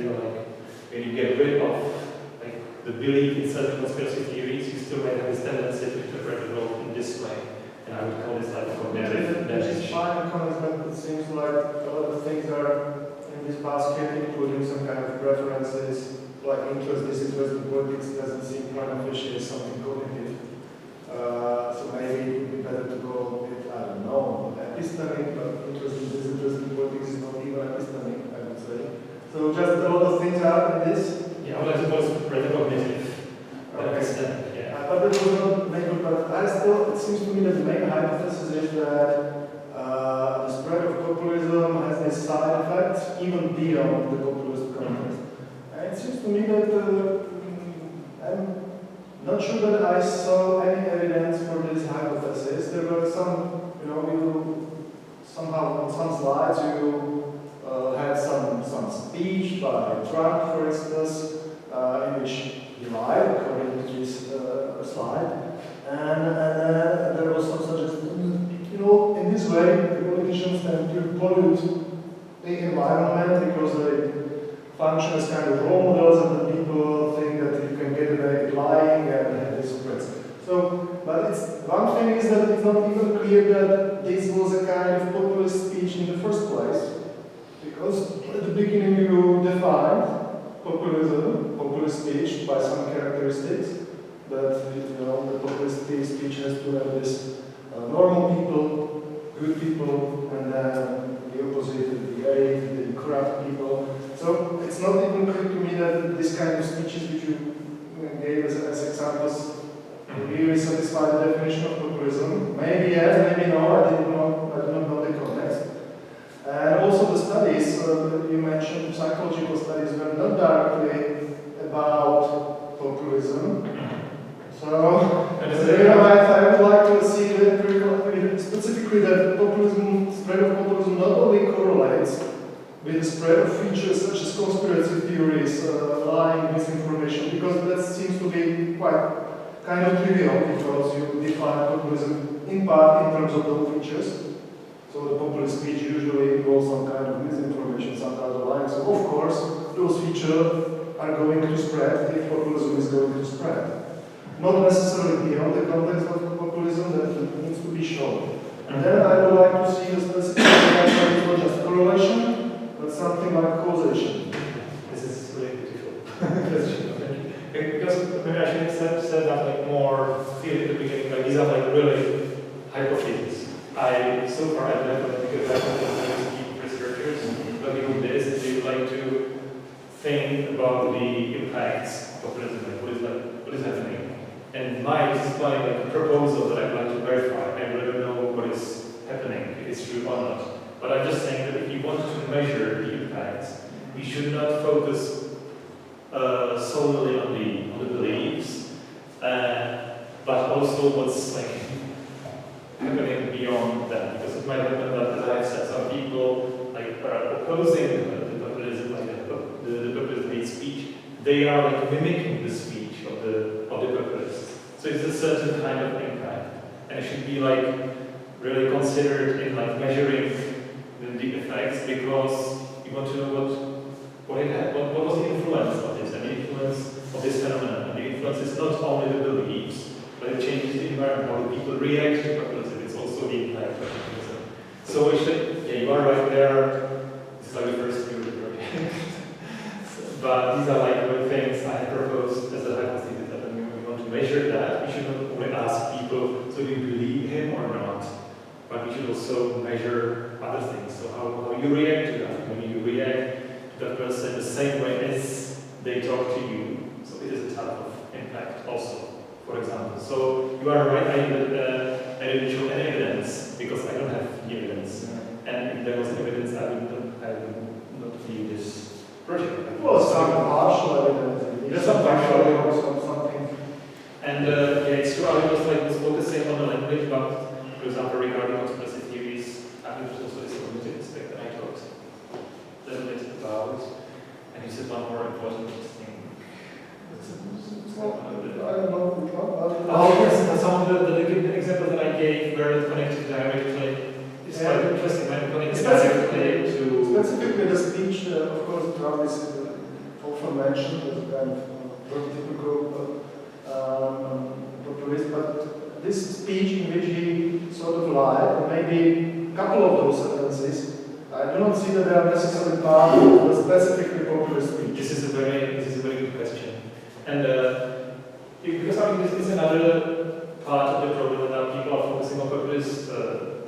when you get rid of the belief in certain conspiracy theories, you still may have this tendency to interpret the world in this way. And I would call this like cognitive damage. Which is fine, but it seems like a lot of things are in this basket, including some kind of preferences, like interest, disinterest in politics doesn't seem quite officially as something cognitive. So maybe it would be better to go with, I don't know, epistemic, but interest and disinterest in politics is not even epistemic, I would say. So just a lot of things are in this. Yeah, well, I suppose pretacognitive. Okay. Yeah. But it was not maybe, but it seems to me that the main hypothesis is that the spread of populism has this side effect even beyond the populist context. And it seems to me that I'm not sure that I saw any evidence for this hypothesis. There were some, somehow on some slides you had some speech by Trump, for instance, in which he lied, according to this slide. And there was some suggestion, in this way, the politicians tend to pollute the environment because they function as kind of role models, and the people think that you can get away with lying and they suppress. So, but one thing is that it's not even clear that this was a kind of populist speech in the first place, because at the beginning you defined populist speech by some characteristics, that the populist speech has to have this normal people, good people, and then the opposite, the elite, the corrupt people. So it's not even clear to me that this kind of speeches which you gave as examples really satisfy the definition of populism. Maybe yes, maybe no, I do not know the context. And also the studies, you mentioned psychological studies, were not directly about populism. So, I would like to see specifically that spread of populism not only correlates with the spread of features such as conspiracy theories, lying, misinformation, because that seems to be quite kind of trivial, because you define populism in part in terms of those features. So the populist speech usually involves some kind of misinformation, some kind of lying. So of course, those features are going to spread if populism is going to spread. Not necessarily beyond the context of populism, that needs to be shown. And then I would like to see a specific example, not just correlation, but something like causation. This is really beautiful question. Because maybe I should have said that more clearly at the beginning, these are really hypotheses. So far I've never because I keep researchers looking at this, they would like to think about the impacts of populism, what is happening. And this is my proposal that I'd like to verify. I really don't know what is happening, if it's true or not. But I'm just saying that if you want to measure the impacts, we should not focus solely on the beliefs, but also what's happening beyond that. Because it might happen that, as I've said, some people are opposing the populism, the populist hate speech. They are mimicking the speech of the populists. So it's a certain kind of impact, and it should be really considered in measuring the effects, because you want to know what was the influence of this, and the influence of this phenomenon. And the influence is not only the beliefs, but it changes the environment, how the people react to populism. It's also the impact of populism. So you are right there. This is the first view of the project. But these are things I proposed as a hypothesis, that when we want to measure that, we should not only ask people, so do you believe him or not? But we should also measure other things. So how you react to that. When you react to that person the same way as they talk to you, so it is a type of impact also, for example. So you are right, I didn't show any evidence because I don't have the evidence. And if there was evidence, I would not view this project. Well, some partial evidence. There's some partial evidence. Something. And yeah, it's true, I was focusing on the language, but for example, regarding conspiracy theories, I think there's also this cognitive aspect that I talked a little bit about. And you said one more important thing. I don't know which one. Oh, yes, some of the examples that I gave were connected directly. It's quite interesting when connected directly to. Specifically, the speech, of course, Trump is often mentioned as a kind of prototypical populist, but this speech in which he sort of lied, or maybe a couple of those sentences, I do not see that they are necessarily part of the specifically populist speech. This is a very good question. And because I think this is another part of the problem that people are focusing on populist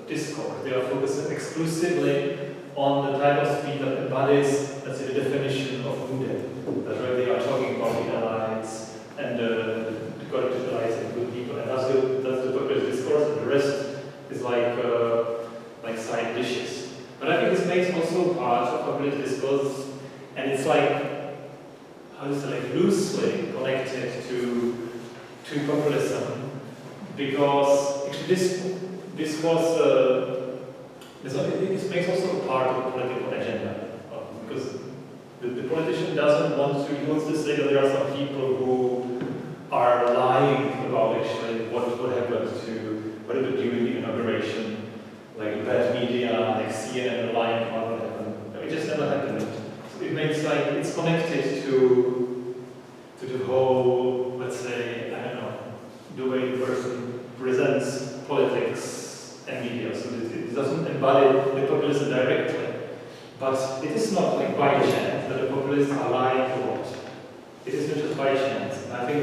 discourse. They are focusing exclusively on the type of speech that embodies, let's say, the definition of good. That's why they are talking about the elites and the corrupted elites and good people. And that's the populist discourse, and the rest is like side dishes. But I think this makes also part of populist discourse, and it's how to say, loosely connected to populism, because actually this makes also a part of the political agenda, because the politician doesn't want to, he wants to say that there are some people who are lying about actually what happened during the inauguration, like bad media, like CNN lying about what happened. It just never happened. So it makes it's connected to the whole, let's say, I don't know, the way the person presents politics and media. So it doesn't embody the populism directly, but it is not like by chance that the populists are lying a lot. It is not just by chance. And I think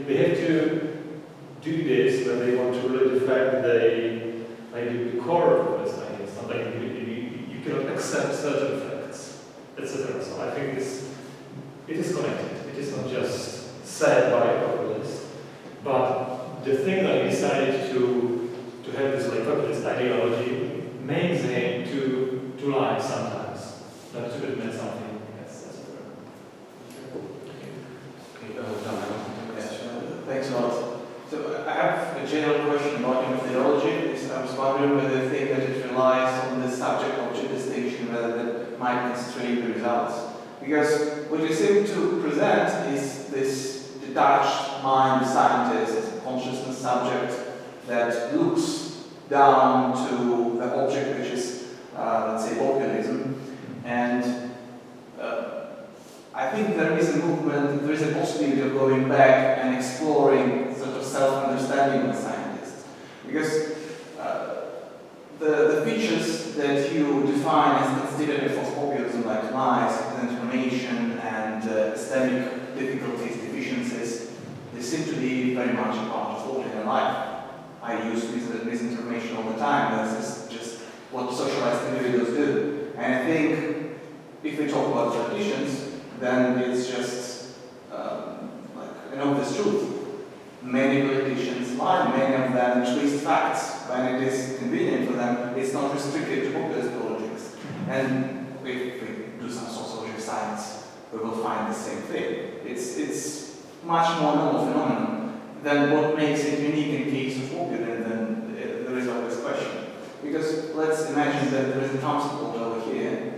they have to do this when they want to really defend the core of populist ideas. Not like you cannot accept certain facts, etc. So I think it is connected. It is not just said by a populist, but the thing that he decided to have this populist ideology makes him to lie sometimes, not to admit something. Yes, that's Thanks a lot. So I have a general question about your methodology. I was wondering whether you think that it relies on the subject-object distinction rather than might constrain the results. Because what you seem to present is this detached mind scientist, consciousness subject that looks down to the object which is, let's say, populism. And I think there is a movement, there is a possibility of going back and exploring sort of self-understanding of the scientists. Because the features that you define as constitutive of populism, like lies, misinformation, and epistemic difficulties, deficiencies, they seem to be very much a part of ordinary life. I use misinformation all the time. This is just what socialized individuals do. And I think if we talk about traditions, then it's just like an obvious truth. Many politicians lie, many of them twist facts when it is convenient for them. It's not restricted to populist politics. And if we do some sociology science, we will find the same thing. It's much more normal phenomenon than what makes it unique in case of populism. Then there is always question. Because let's imagine that there is a Thompson board over here.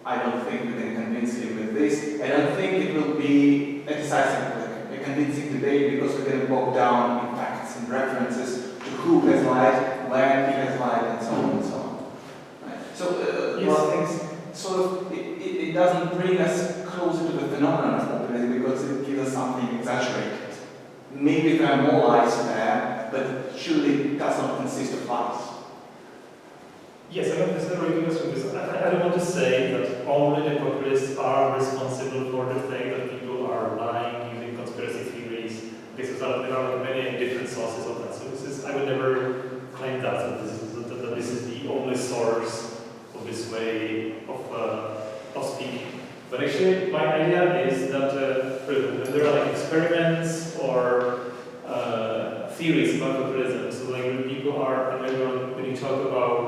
I don't think we can convince him with this. I don't think it will be a decisive, a convincing debate, because we're getting bogged down in facts and references to who has lied, when he has lied, and so on and so on. Right? So things sort of it doesn't bring us closer to the phenomenon of populism because it gives us something exaggerated. Maybe there are more lies there, but surely it does not consist of lies. Yes, I don't necessarily agree with this. I don't want to say that only the populists are responsible for the fact that people are lying using conspiracy theories. Because there are many different sources of that. So I would never claim that this is the only source of this way of speaking. But actually, my idea is that when there are experiments or theories about populism, so when people are, when you talk about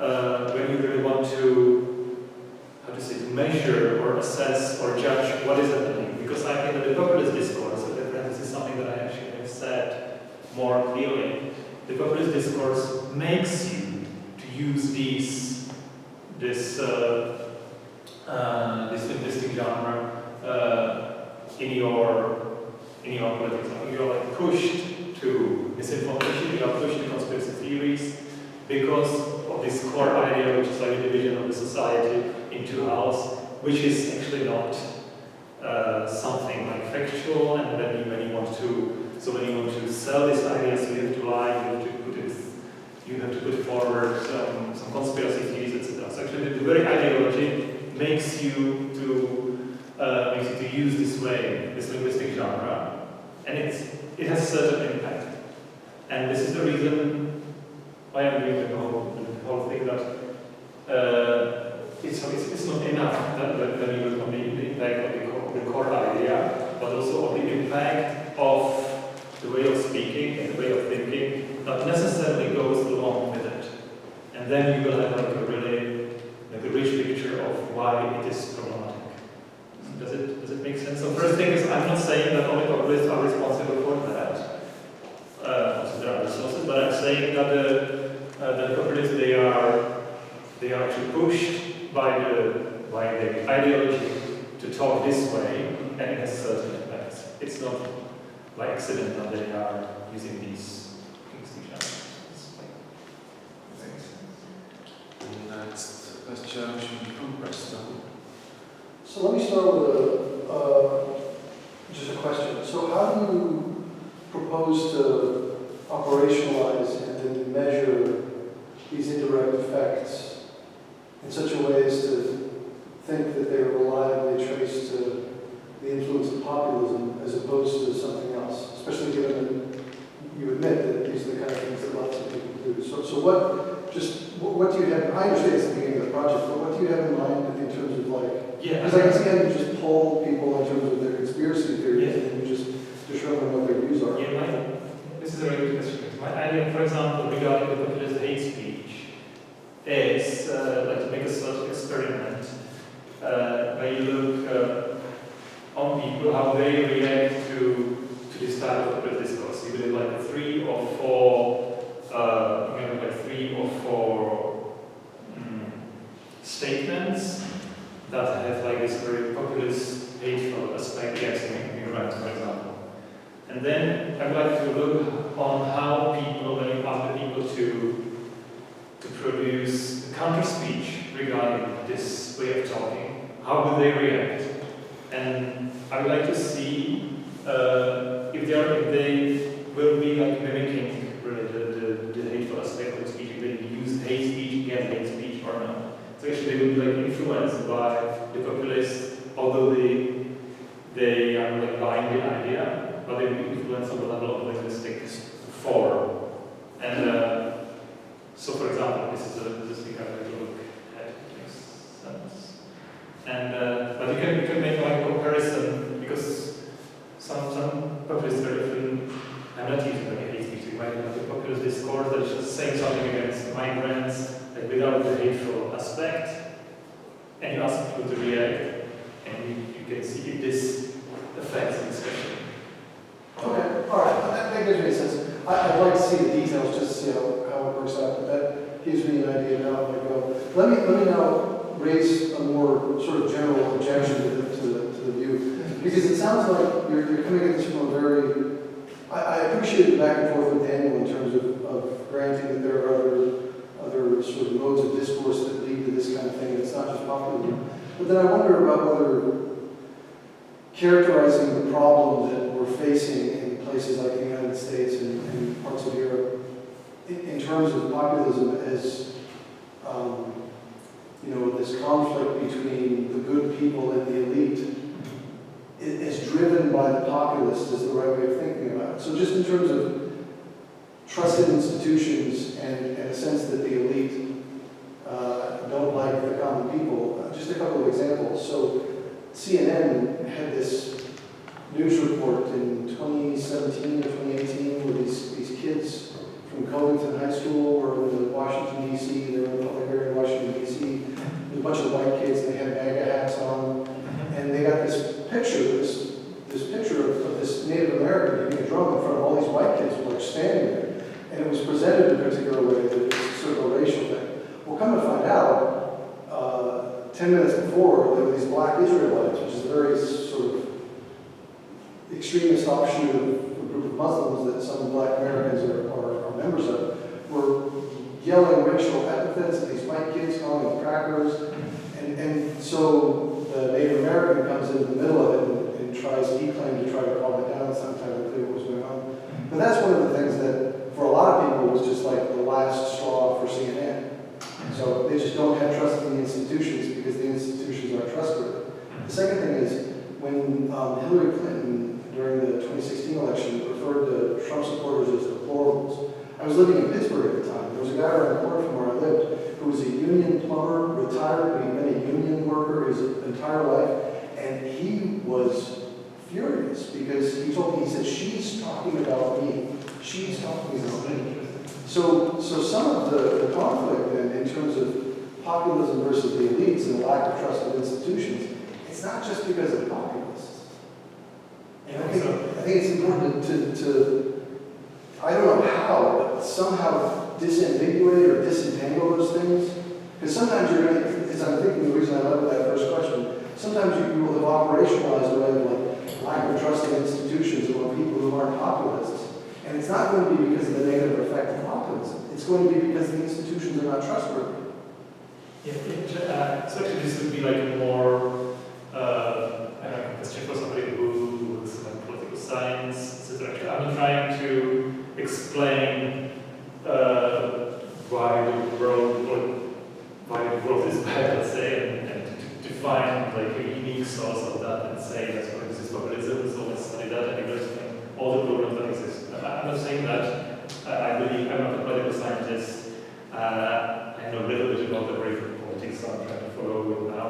when you really want to, how to say, to measure or assess or judge what is happening. Because I think that the populist discourse, this is something that I actually have said more clearly, the populist discourse makes you to use this linguistic genre in your politics. I think you're like pushed to misinformation, you are pushed to conspiracy theories because of this core idea, which is like a division of the society into halves, which is actually not something like factual. And then when you want to sell this idea, so you have to lie, you have to put forward some conspiracy theories, etc. So actually, the very ideology makes you to use this way, this linguistic genre, and it has a certain impact. And this is the reason why I'm doing the whole thing, that it's not enough that you look on the impact of the core idea, but also on the impact of the way of speaking and the way of thinking that necessarily goes along with it. And then you will have like a really like a rich picture of why it is problematic. Does it make sense? So first thing is, I'm not saying that only populists are responsible for that. Also there are other sources, but I'm saying that the populists they are actually pushed by the ideology to talk this way, and it has certain effects. It's not by accident that they are using these genres. Next question from Preston. So let me start with just a question. So how do you propose to operationalize and then measure these indirect effects in such a way as to think that they are reliably traced to the influence of populism as opposed to something else, especially given that you admit that these are the kind of things that lots of people do. So what do you have, I understand it's the beginning of the project, but what do you have in mind in terms of like, because I can see how you just poll people in terms of their conspiracy theories and then you just show them what their views are. Yeah, this is a very good question. My idea, for example, regarding the populist hate speech is like to make a sort of experiment where you look on people, how they react to this type of populist discourse. You do like 3 or 4 statements that have like this very populist, hateful aspect against immigrants, for example. And then I'd like to look on how people, when you ask the people to produce counter speech regarding this way of talking, how do they react? And I would like to see if they will be like mimicking really the hateful aspect of the speech, if they use hate speech against hate speech or not. So actually they will be like influenced by the populists, although they are like buying the idea, but they will be influenced on the level of linguistic form. And so for example, this is a speaker that you look at, it makes sense. And but you can make like a comparison, because some populists very often, I'm not using like hate speech, you might have a populist discourse that is just saying something against migrants, like without the hateful aspect, and you ask people to react, and you can see if this affects the discussion. Okay, all right, that gives me a sense. I'd like to see the details just to see how it works out, but that gives me an idea now how it go. Let me now raise a more sort of general objection to the view, because it sounds like you're coming at this from a very, I appreciate the back and forth with Daniel in terms of granting that there are other sort of modes of discourse that lead to this kind of thing, it's not just populism. But then I wonder about whether characterizing the problem that we're facing in places like the United States and parts of Europe in terms of populism as this conflict between the good people and the elite is driven by the populists is the right way of thinking about it. So just in terms of trusted institutions and a sense that the elite don't like the common people, just a couple of examples. So CNN had this news report in 2017 or 2018 where these kids from Covington High School were in Washington, D.C., they were in the public 10 minutes before, there were these black Israelites, which is a very sort of extremist offshoot of a group of Muslims that some black Americans are members of, were yelling racial epithets at these white kids, calling them crackers. And so the Native American comes into the middle of it and he claimed to try to calm it down. It's not entirely clear what was going on. But that's one of the things that, for a lot of people, was just like the last straw for CNN. So they just don't have trust in the institutions because the institutions aren't trustworthy. The second thing is, when Hillary Clinton, during the 2016 election, referred to Trump supporters as deplorables, I was living in Pittsburgh at the time. There was a guy around the corner from where I lived who was a union plumber, retired, but he'd been a union worker his entire life, and he was furious because he told me, he said, she's talking about me. She's talking about me. So some of the conflict in terms of populism versus the elites and the lack of trust in institutions, it's not just because of populists. And I think it's important to I don't know how, but somehow disambiguate or disentangle those things. Because sometimes you're going to, as I'm thinking the reason I led with that first question, sometimes you will have operationalized a way of like lack of trust in institutions among people who aren't populists. And it's not going to be because of the negative effect of populism. It's going to be because the institutions are not trustworthy. Yeah, so actually this would be like a more, I don't know, question for somebody who looks at political science, etc. I'm trying to explain why the world is bad, let's say, and to find like a unique source of that and say that's why this is populism, so let's study that and explain all the problems that exist. I'm not saying that. I believe I'm not a political scientist. I know a little bit about the brain of politics, so I'm trying to follow it now.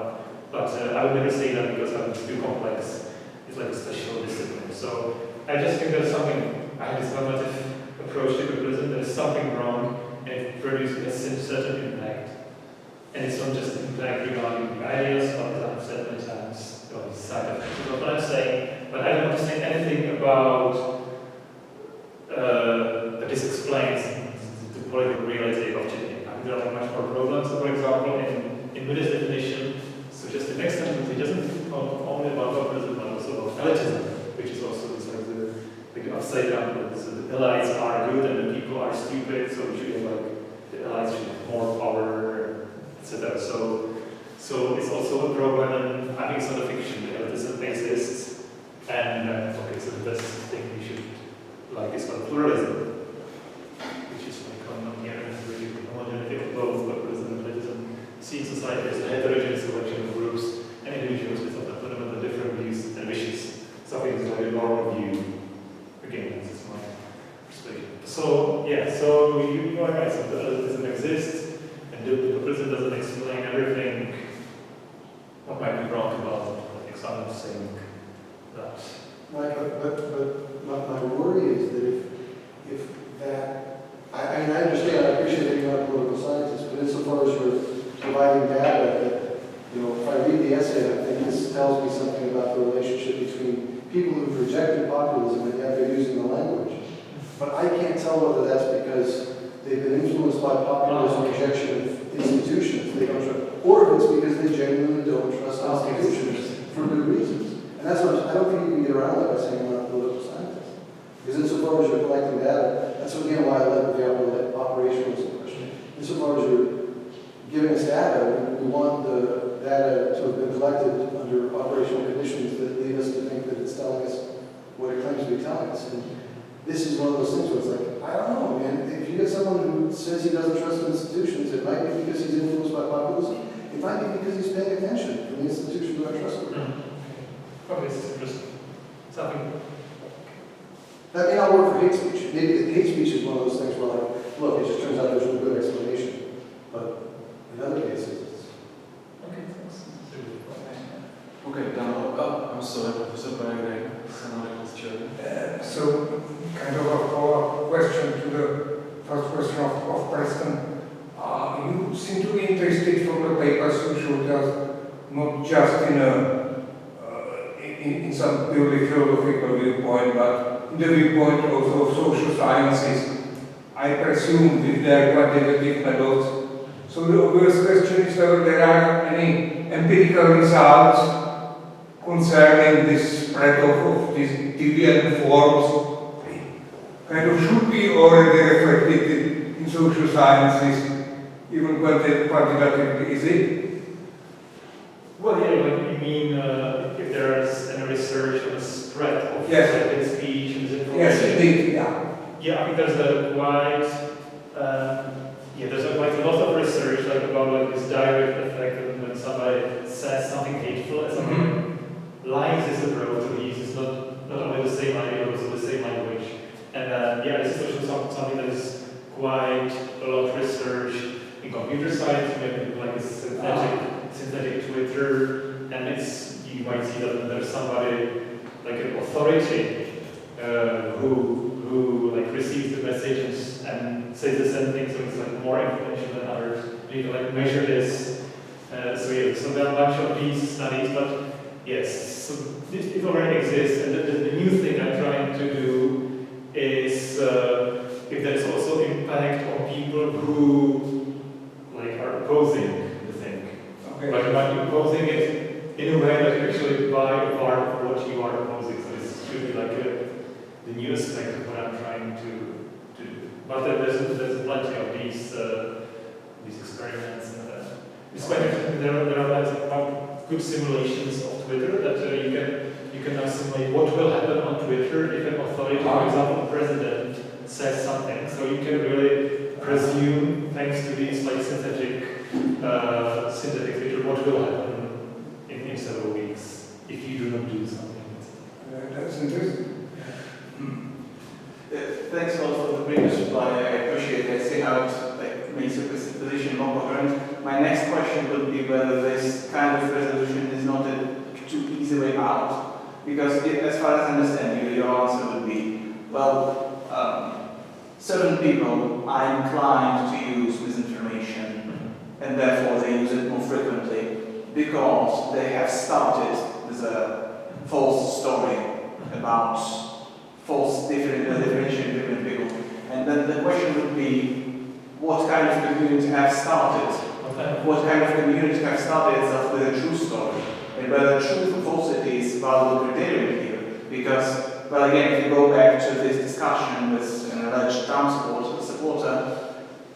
But I would never say that because it's too complex. It's like a special discipline. So I just think there's something, I have this normative approach to populism, there's something wrong, and it produces a certain impact. And it's not just impact regarding ideas, but as I've said many times, or side effects. That's what I'm saying. But I don't want to say anything about that this explains the political reality of Chile. I think there are much more problems. So for example, in Buddhist definition, so just the next sentence, it doesn't talk only about populism, but also about elitism, which is also this, like the upside down. So the elites are good and the people are stupid, so we should have like the elites should have more power, etc. So it's also a problem, and I think it's not a fiction. The elitism exists, and okay, so the best thing we should like is called pluralism, which is like non-linearity, homogeneity of both populism and elitism. See in society as a heterogeneous collection of groups and individuals with often fundamental different views and wishes. Something is like a normal view. Again, this is my perspective. So yeah, so you are right. So the elitism exists, and the populism doesn't explain everything. What might be wrong about politics? I'm not saying that. Right, but my worry is that if that, I mean, I understand, I appreciate that you're not a political scientist, but insofar as you're providing data that, you know, if I read the essay, I think this tells me something about the relationship between people who've rejected populism and yet they're using the language. But I can't tell whether that's because they've been influenced by populism rejection of institutions, they don't trust, or if it's because they genuinely don't trust institutions for good reasons. And that's what I don't think you can get around that by saying I'm not a political scientist. Because insofar as you're collecting data, that's again why I led with the operationalism question. Insofar as you're giving us data, we want the data to have been collected under operational conditions that lead us to think that it's telling us what it claims to be telling us. And this is one of those things where it's like, I don't know, man. If you get someone who says he doesn't trust institutions, it might be because he's influenced by populism. It might be because he's paying attention and the institutions are trustworthy. Okay, this is interesting. Something. That may not work for hate speech. Maybe hate speech is one of those things where, like, look, it just turns out there's no good explanation. But in other cases, it's... Okay, thanks. Okay, Dan, I'm sorry, Professor Koblížek, analytic chair. So, kind of a follow-up question to the first question of Preston. You seem to be interested from the papers you showed us, not just in some purely philosophical viewpoint, but in the viewpoint also of social sciences. I presume with their quantitative methods, So the obvious question is whether there are any empirical results concerning this spread of these deviant forms, kind of should be already reflected in social sciences, even quantitatively. Is it? Well, yeah, like you mean if there is any research on the spread of Yes. speech and misinformation? Yes, indeed, yeah. Yeah, I think there's a quite a lot of research like about like this direct effect of when somebody says something hateful and something lines his approach to these. It's not only the same idea, but also the same language. And yeah, this is also something that is quite a lot of research in computer science, maybe like a synthetic Twitter, and it's you might see that there's somebody like an authority who like receives the messages and says the same thing, so it's like more information than others. You can like measure this. So there are a bunch of these studies, but yes, so it already exists, and the new thing I'm trying to do is if there's also impact on people who like are opposing the thing. Okay. But you're opposing it in a way that you actually buy a part of what you are opposing. So this should be like the new aspect of what I'm trying to do. But there's plenty of these experiments, and it's quite interesting. There are lots of good simulations of Twitter that you can now simulate what will happen on Twitter if an authority, for example, the president, says something. So you can really presume, thanks to these like synthetic Twitter, what will happen in several weeks if you do not do something. That's interesting. Thanks a lot for the previous reply. I appreciate it. I see how it makes your position more coherent. My next question would be whether this kind of resolution is not a too easy way out. Because as far as I understand your answer would be, well, certain people are inclined to use misinformation, and therefore they use it more frequently because they have started with a false story about false differentiating different people. And then the question would be, what kind of community have started? What kind of community have started itself with a true story? And whether truth and falsity is valuable criterion here. Because, well, again, if you go back to this discussion with an alleged Trump supporter,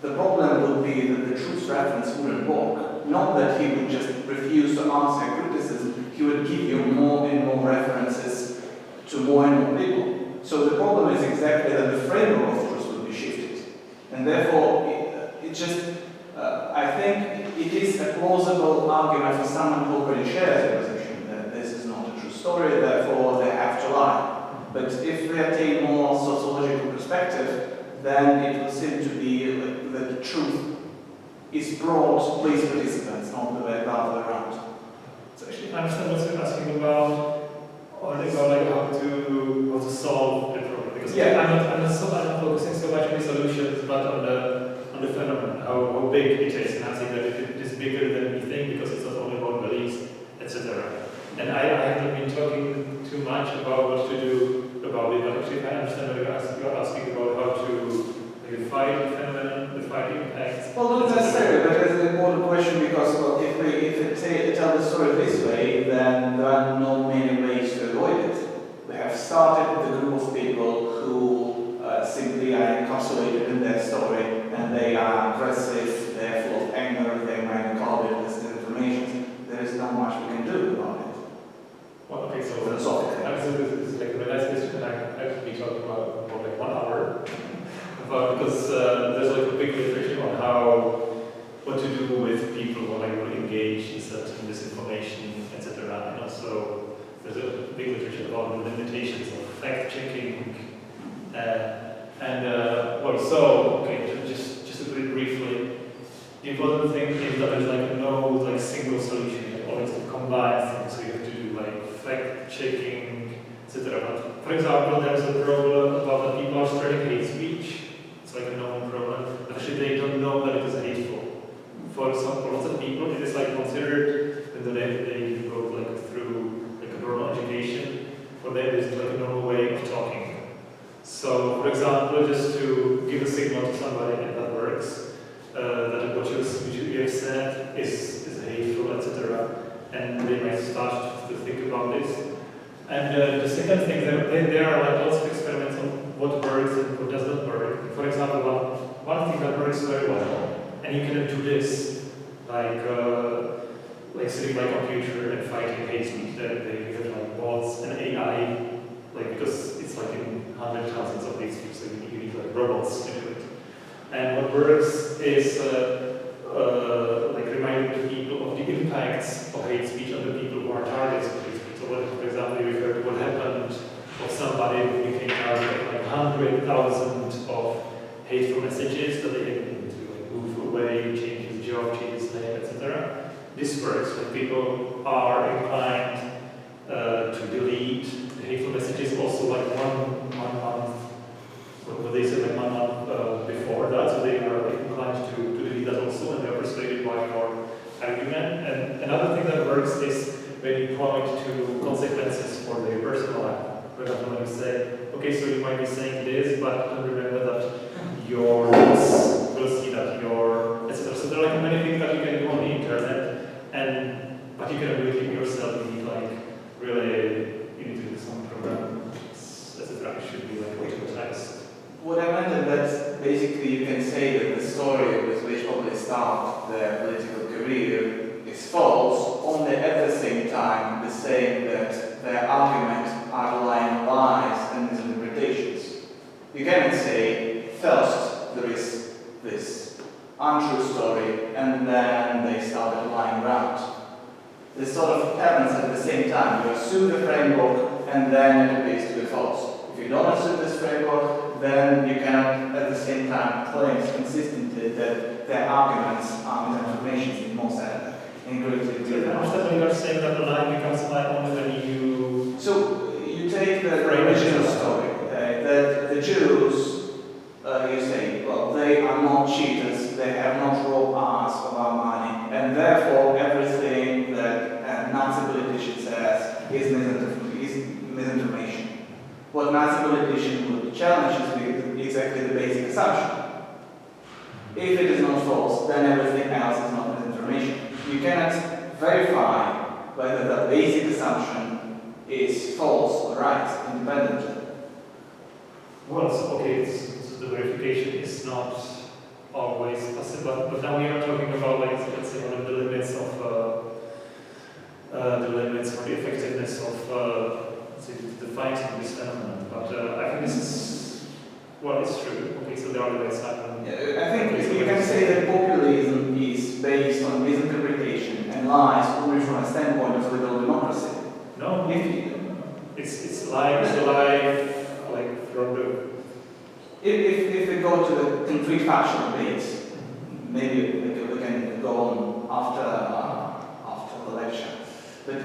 the problem would be that the truth reference wouldn't work. Not that he would just refuse to answer criticism, he would give you more and more references to more and more people. So the problem is exactly that the framework of truth will be shifted. And therefore, I think it is a plausible argument for someone who already shares the position that this is not a true story, therefore they have to lie. But if we attain more sociological perspective, then it will seem to be that the truth is brought to please participants, not the other way around. So actually, I understand what you're asking about. Or like how to solve the problem, because I'm not focusing so much on the solutions, but on the phenomenon, how big it is, and I think that it is bigger than we think because it's not only about beliefs, etc. And I haven't been talking too much about what to do about it, but actually I understand what you're asking about how to fight the phenomenon, the fight impacts. Well, not necessarily, but it's an important question because well, if we tell the story this way, then there are no many ways to avoid it. We have started with a group of people who simply are encapsulated in their story, and they are aggressive, they're full of anger, they might call it disinformation. There is not much we can do about it. Well, okay, so philosophically. This is like a really nice question. I could be talking about for like 1 hour. Because there's like a big literature on what to do with people who like really engage in certain misinformation, etc. And also there's a big literature about the limitations of fact-checking. Just to put it briefly, the important thing is that there's like no single solution. You always have to combine things, so you have to do like fact-checking, etc. But for example, there's a problem about that people are spreading hate speech. Like a known problem, but actually they don't know that it is hateful. For lots of people, it is like considered that they go like through like a normal education. For them, it is like a normal way of talking. So, for example, just to give a signal to somebody that works, that what what you have said is hateful, etc. And they might start to think about this. And the second thing, there are like lots of experiments on what works and what does not work. For example, one thing that works very well, and you can do this like sitting by a computer and fighting hate speech. They have like bots and AI, like because it's like in hundreds of thousands of hate speech, so you need like robots to do it. And what works is like reminding the people of the impacts of hate speech on the people who are targets of hate speech. So for example, you referred what happened of somebody who became target of like 100,000 of hateful messages that they had to like move away, change his job, change his name, etc. This works when people are inclined to delete the hateful messages also like one month, what they said like 1 month before that, so they are like inclined to delete that also, and they are persuaded by your argument. And another thing that works is when you point to consequences for their personal life. For example, when you say, okay, so you might be saying this, but don't remember that your boss will see that your, etc. So there are like many things that you can do on the internet, but you can do it yourself. You need like really, you need to do some program, etc. It should be like automatized. What I meant is that basically you can say that the story with which populists start their political career is false, only at the same time the saying that their arguments are relying on lies and misinterpretations. You cannot say, first there is this untrue story, and then they started lying around. This sort of happens at the same time. You assume the framework, and then it appears to be false. If you don't assume this framework, then you cannot at the same time claim consistently that their arguments are misinformation in most So you are saying that the lie becomes a lie only when you... So you take the original story, that the Jews, you say, well, they are not cheaters, they have not robbed us of our money, and therefore everything that a Nazi politician says is misinformation. What Nazi politician would challenge is exactly the basic assumption. If it is not false, then everything else is not misinformation. You cannot verify whether the basic assumption is false or right independently. Well, so, okay, so the verification is not always possible, but now we are talking about, like, let's say, one of the limits of the limits or the effectiveness of the fighting this phenomenon. But I think this is what is true. Okay, so there are limits. I think you can say that populism is based on misinterpretation and lies only from a standpoint of liberal democracy. No, it's a lie, like from the. If we go to the concrete factual debates, maybe we can go on after the lecture. But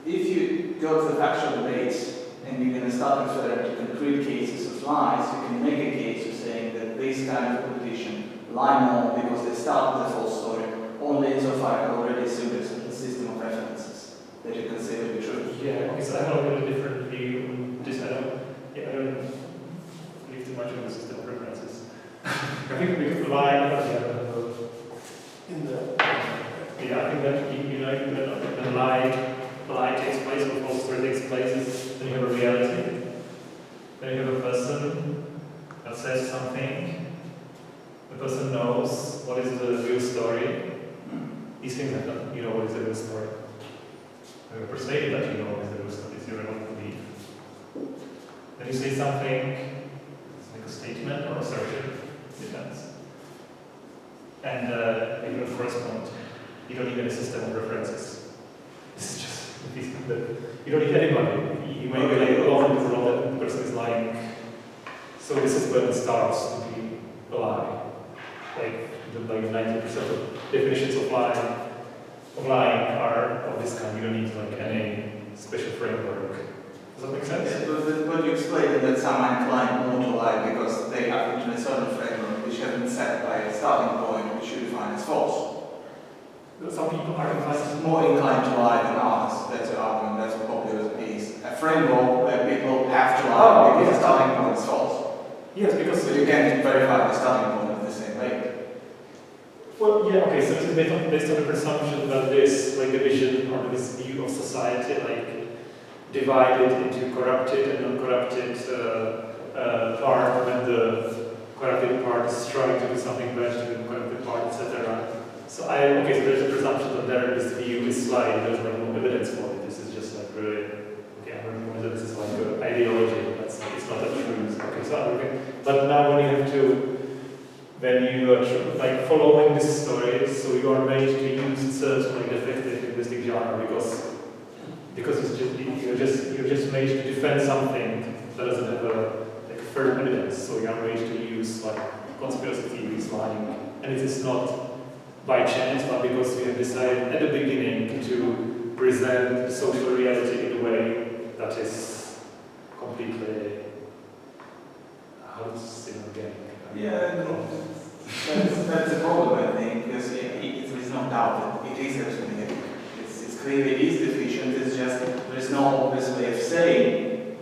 if you go to the factual debates and you're going to start referring to concrete cases of lies, you can make a case of saying that this kind of politician lie more because they start with a false story, only insofar as already assumed a system of references that you consider to be true. Yeah, because I have a little different view on this. I don't believe too much on the system of references. I think we could lie in the. Yeah, I think that when lie takes place, when false story takes place, then you have a reality. Then you have a person that says something. The person knows what is the real story. These things happen. You know what is the real story. You're persuaded that you know what is the real story. It's your own belief. Then you say something, it's like a statement or assertion, depends. And you don't correspond. You don't need any system of references. This is just you don't need anybody. You may be like, oh, the person is lying. So this is when it starts to be a lie. Like 90% of definitions of lying are of this kind. You don't need like any special framework. Does that make sense? Yes, but you explained that some are inclined more to lie because they are into a certain framework which has been set by a starting point which you define as false. Some people are more inclined to lie than others. That's your argument. That's what populism is. A framework where people have to lie because the starting point is false. Yes, because so you can't verify the starting point in the same way. Well, yeah, okay, so it's based on the presumption that this like division or this view of society like divided into corrupted and non-corrupted part, when the corrupted part is trying to do something bad to the corrupted part, etc. So there's a presumption that this view is slight, there's like no evidence for it. This is just like really, okay, I'm arguing that this is like an ideology, it's not a truth. Okay, so I'm arguing. But now when you are like following this story, so you are made to use certain like defective linguistic genre because you're just made to defend something that doesn't have a like firm evidence. So you are made to use like conspiracy theories, lying, and it is not by chance, but because we have decided at the beginning to present social reality in a way that is completely hallucinogenic. Yeah, that's the problem, I think, because there is no doubt that it is hallucinogenic. It's clearly it is deficient, it's just there is no obvious way of saying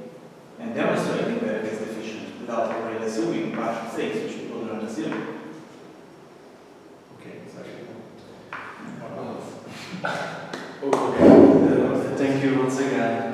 and demonstrating that it is deficient without really assuming partial things which people don't assume. Okay, it's actually Okay. Thank you once again.